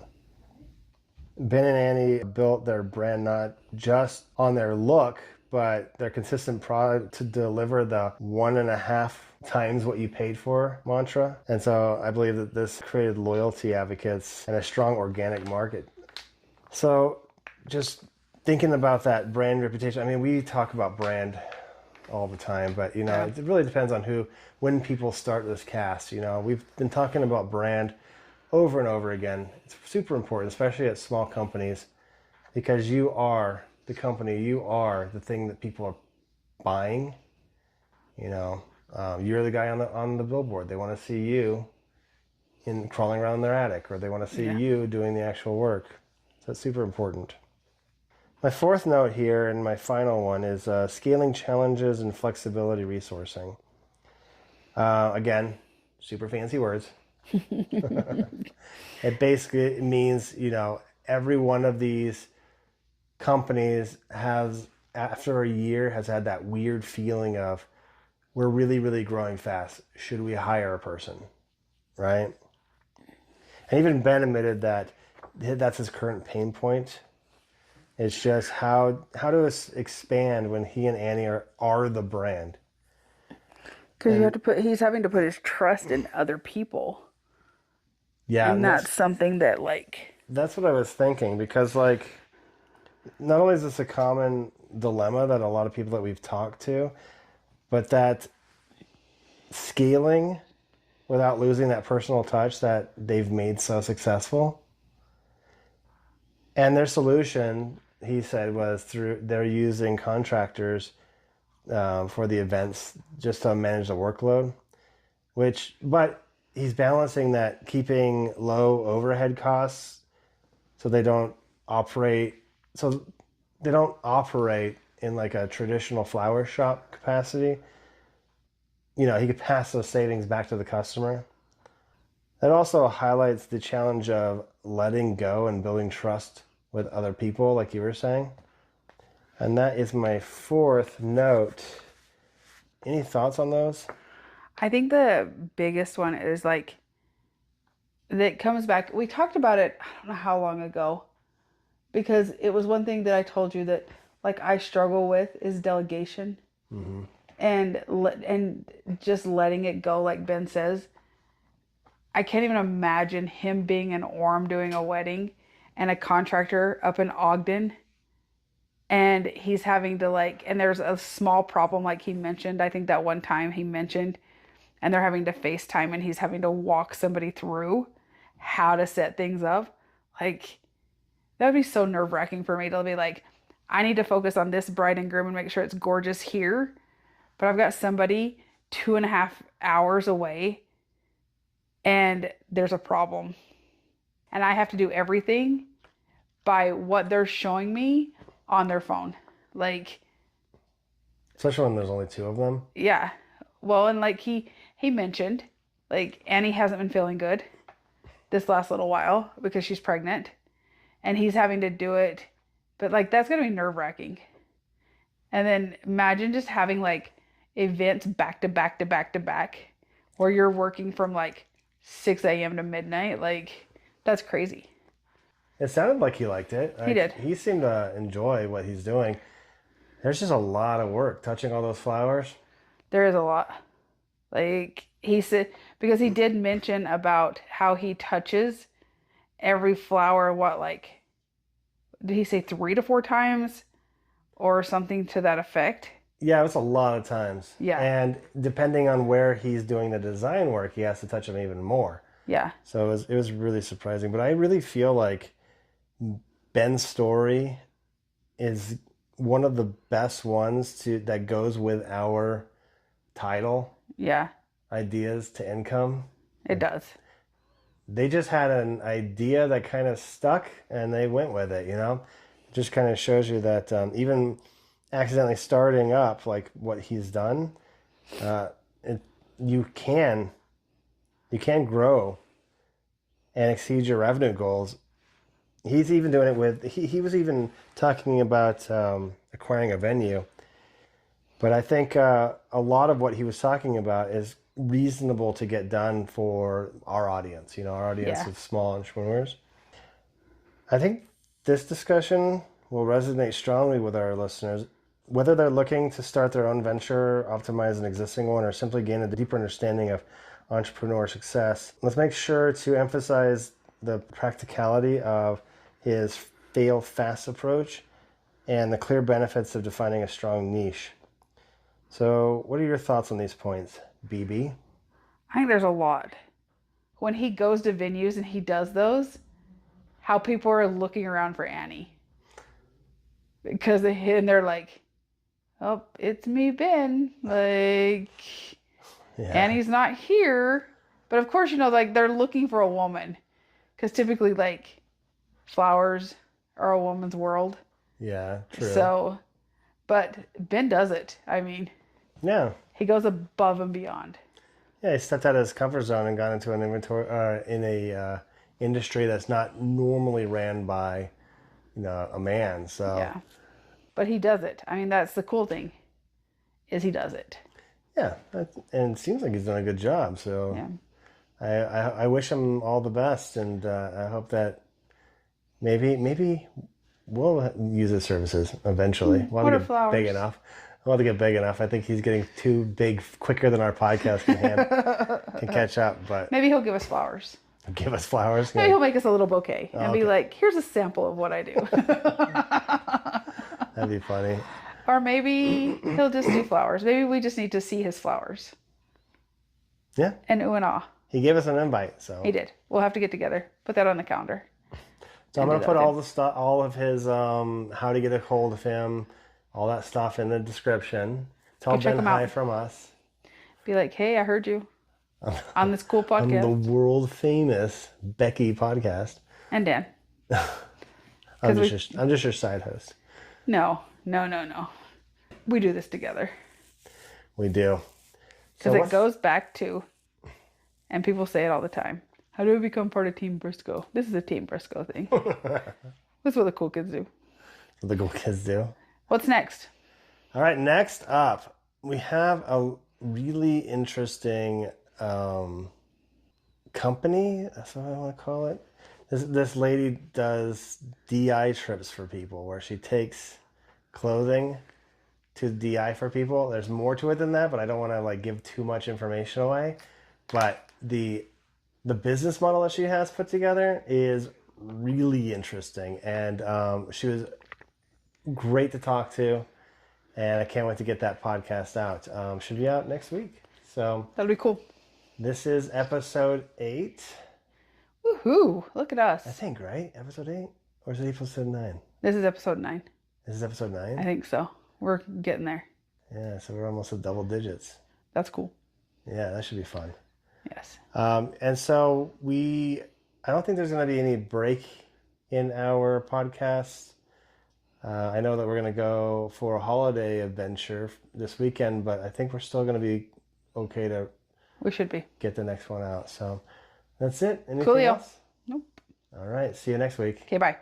B: Ben and Annie built their brand not just on their look, but their consistent product to deliver the 1.5 times what you paid for mantra. And so I believe that this created loyalty advocates and a strong organic market. So just thinking about that brand reputation, I mean, we talk about brand all the time, but it really depends on when people start this cast. We've been talking about brand over and over again. It's super important, especially at small companies, because you are the company, you are the thing that people are buying. You're the guy on the billboard. They want to see you crawling around their attic, or they want to see you doing the actual work. So it's super important. My fourth note here, and my final one, is scaling challenges and flexibility resourcing. Again, super fancy words. It basically means, every one of these companies has, after a year, has had that weird feeling of, we're really, really growing fast. Should we hire a person? Right? And even Ben admitted that that's his current pain point. It's just how to expand when he and Annie are the brand.
A: Because he's having to put his trust in other people.
B: Yeah.
A: And that's something that, like...
B: That's what I was thinking, because, like, not only is this a common dilemma that a lot of people that we've talked to, but that scaling without losing that personal touch that they've made so successful. And their solution, he said, was they're using contractors for the events just to manage the workload. But he's balancing that, keeping low overhead costs so they don't operate in like a traditional flower shop capacity. You know, he could pass those savings back to the customer. That also highlights the challenge of letting go and building trust with other people, like you were saying. And that is my fourth note. Any thoughts on those?
A: I think the biggest one is like, that comes back. We talked about it, I don't know how long ago, because it was one thing that I told you that like I struggle with is delegation. Mm-hmm. And just letting it go, like Ben says. I can't even imagine him being in Orem doing a wedding and a contractor up in Ogden, and he's having to like, and there's a small problem like he mentioned. I think that one time he mentioned, and they're having to FaceTime and he's having to walk somebody through how to set things up. Like, that would be so nerve-wracking for me to be like, I need to focus on this bride and groom and make sure it's gorgeous here, but I've got somebody 2.5 hours away and there's a problem. And I have to do everything by what they're showing me on their phone. Like,
B: especially when there's only two of them.
A: Yeah. Well, and like he mentioned, like Annie hasn't been feeling good this last little while because she's pregnant and he's having to do it. But like, that's going to be nerve-wracking. And then imagine just having like events back to back to back to back where you're working from like 6 a.m. to midnight. Like, that's crazy.
B: It sounded like he liked it.
A: He did.
B: He seemed to enjoy what he's doing. There's just a lot of work touching all those flowers.
A: There is a lot. Like, he said, because he did mention about how he touches every flower, what, like, did he say 3 to 4 times or something to that effect?
B: Yeah, it was a lot of times.
A: Yeah.
B: And depending on where he's doing the design work, he has to touch them even more.
A: Yeah.
B: So it was really surprising. But I really feel like Ben's story is one of the best ones that goes with our title.
A: Yeah.
B: Ideas to income.
A: It does.
B: They just had an idea that kind of stuck and they went with it, you know? It just kind of shows you that even accidentally starting up like what he's done, you can grow and exceed your revenue goals. He's even doing it with, he was even talking about acquiring a venue. But I think a lot of what he was talking about is reasonable to get done for our audience, our audience of small entrepreneurs. I think this discussion will resonate strongly with our listeners, whether they're looking to start their own venture, optimize an existing one, or simply gain a deeper understanding of entrepreneur success. Let's make sure to emphasize the practicality of his fail fast approach and the clear benefits of defining a strong niche. So what are your thoughts on these points, BB?
A: I think there's a lot. When he goes to venues and he does those, how people are looking around for Annie. Because they're like, oh, it's me, Ben. Like, Annie's not here. But of course, like they're looking for a woman. Because typically, like, flowers are a woman's world.
B: Yeah, true.
A: So, but Ben does it. I mean,
B: yeah,
A: he goes above and beyond.
B: Yeah, he stepped out of his comfort zone and got into an industry that's not normally ran by, a man. So
A: yeah, but he does it. I mean, that's the cool thing, is he does it.
B: Yeah, and it seems like he's done a good job. So
A: Yeah.
B: I wish him all the best, and I hope that maybe we'll use his services eventually. We'll have to get big enough. We'll have to get big enough. I think he's getting too big quicker than our podcast can catch up. But
A: maybe he'll give us flowers.
B: Give us flowers.
A: Maybe he'll make us a little bouquet and be like, "Here's a sample of what I do."
B: That'd be funny.
A: Or maybe he'll just do flowers. Maybe we just need to see his flowers.
B: Yeah.
A: And ooh and ah.
B: He gave us an invite, so
A: he did. We'll have to get together. Put that on the calendar.
B: So I'm gonna put all the stuff, all of his how to get a hold of him, all that stuff in the description. Tell Ben hi from us. Be
A: like, hey, I heard you on this cool podcast.
B: On the world famous Becky podcast.
A: And Dan.
B: I'm just your side host.
A: No. We do this together.
B: We do.
A: Because it goes back to, and people say it all the time, how do we become part of Team Briscoe? This is a Team Briscoe thing. That's what the cool kids do.
B: What the cool kids do.
A: What's next?
B: All right, next up, we have a really interesting company. That's what I want to call it. This lady does DI trips for people where she takes clothing to DI for people. There's more to it than that, but I don't want to give too much information away. But the business model that she has put together is really interesting, and she was great to talk to, and I can't wait to get that podcast out. Should be out next week, so
A: that'll be cool.
B: This is episode 8.
A: Woohoo! Look at us.
B: I think, right? Episode 8? Or is it episode 9?
A: This is episode 9.
B: This is episode 9?
A: I think so. We're getting there.
B: Yeah, so we're almost at double digits.
A: That's cool.
B: Yeah, that should be fun.
A: Yes.
B: And so I don't think there's going to be any break in our podcast. I know that we're going to go for a holiday adventure this weekend, but I think we're still going to be okay to.
A: We should be.
B: Get the next one out. So that's it. Anything
A: Coolio.
B: else?
A: Nope.
B: All right. See you next week.
A: Okay, bye.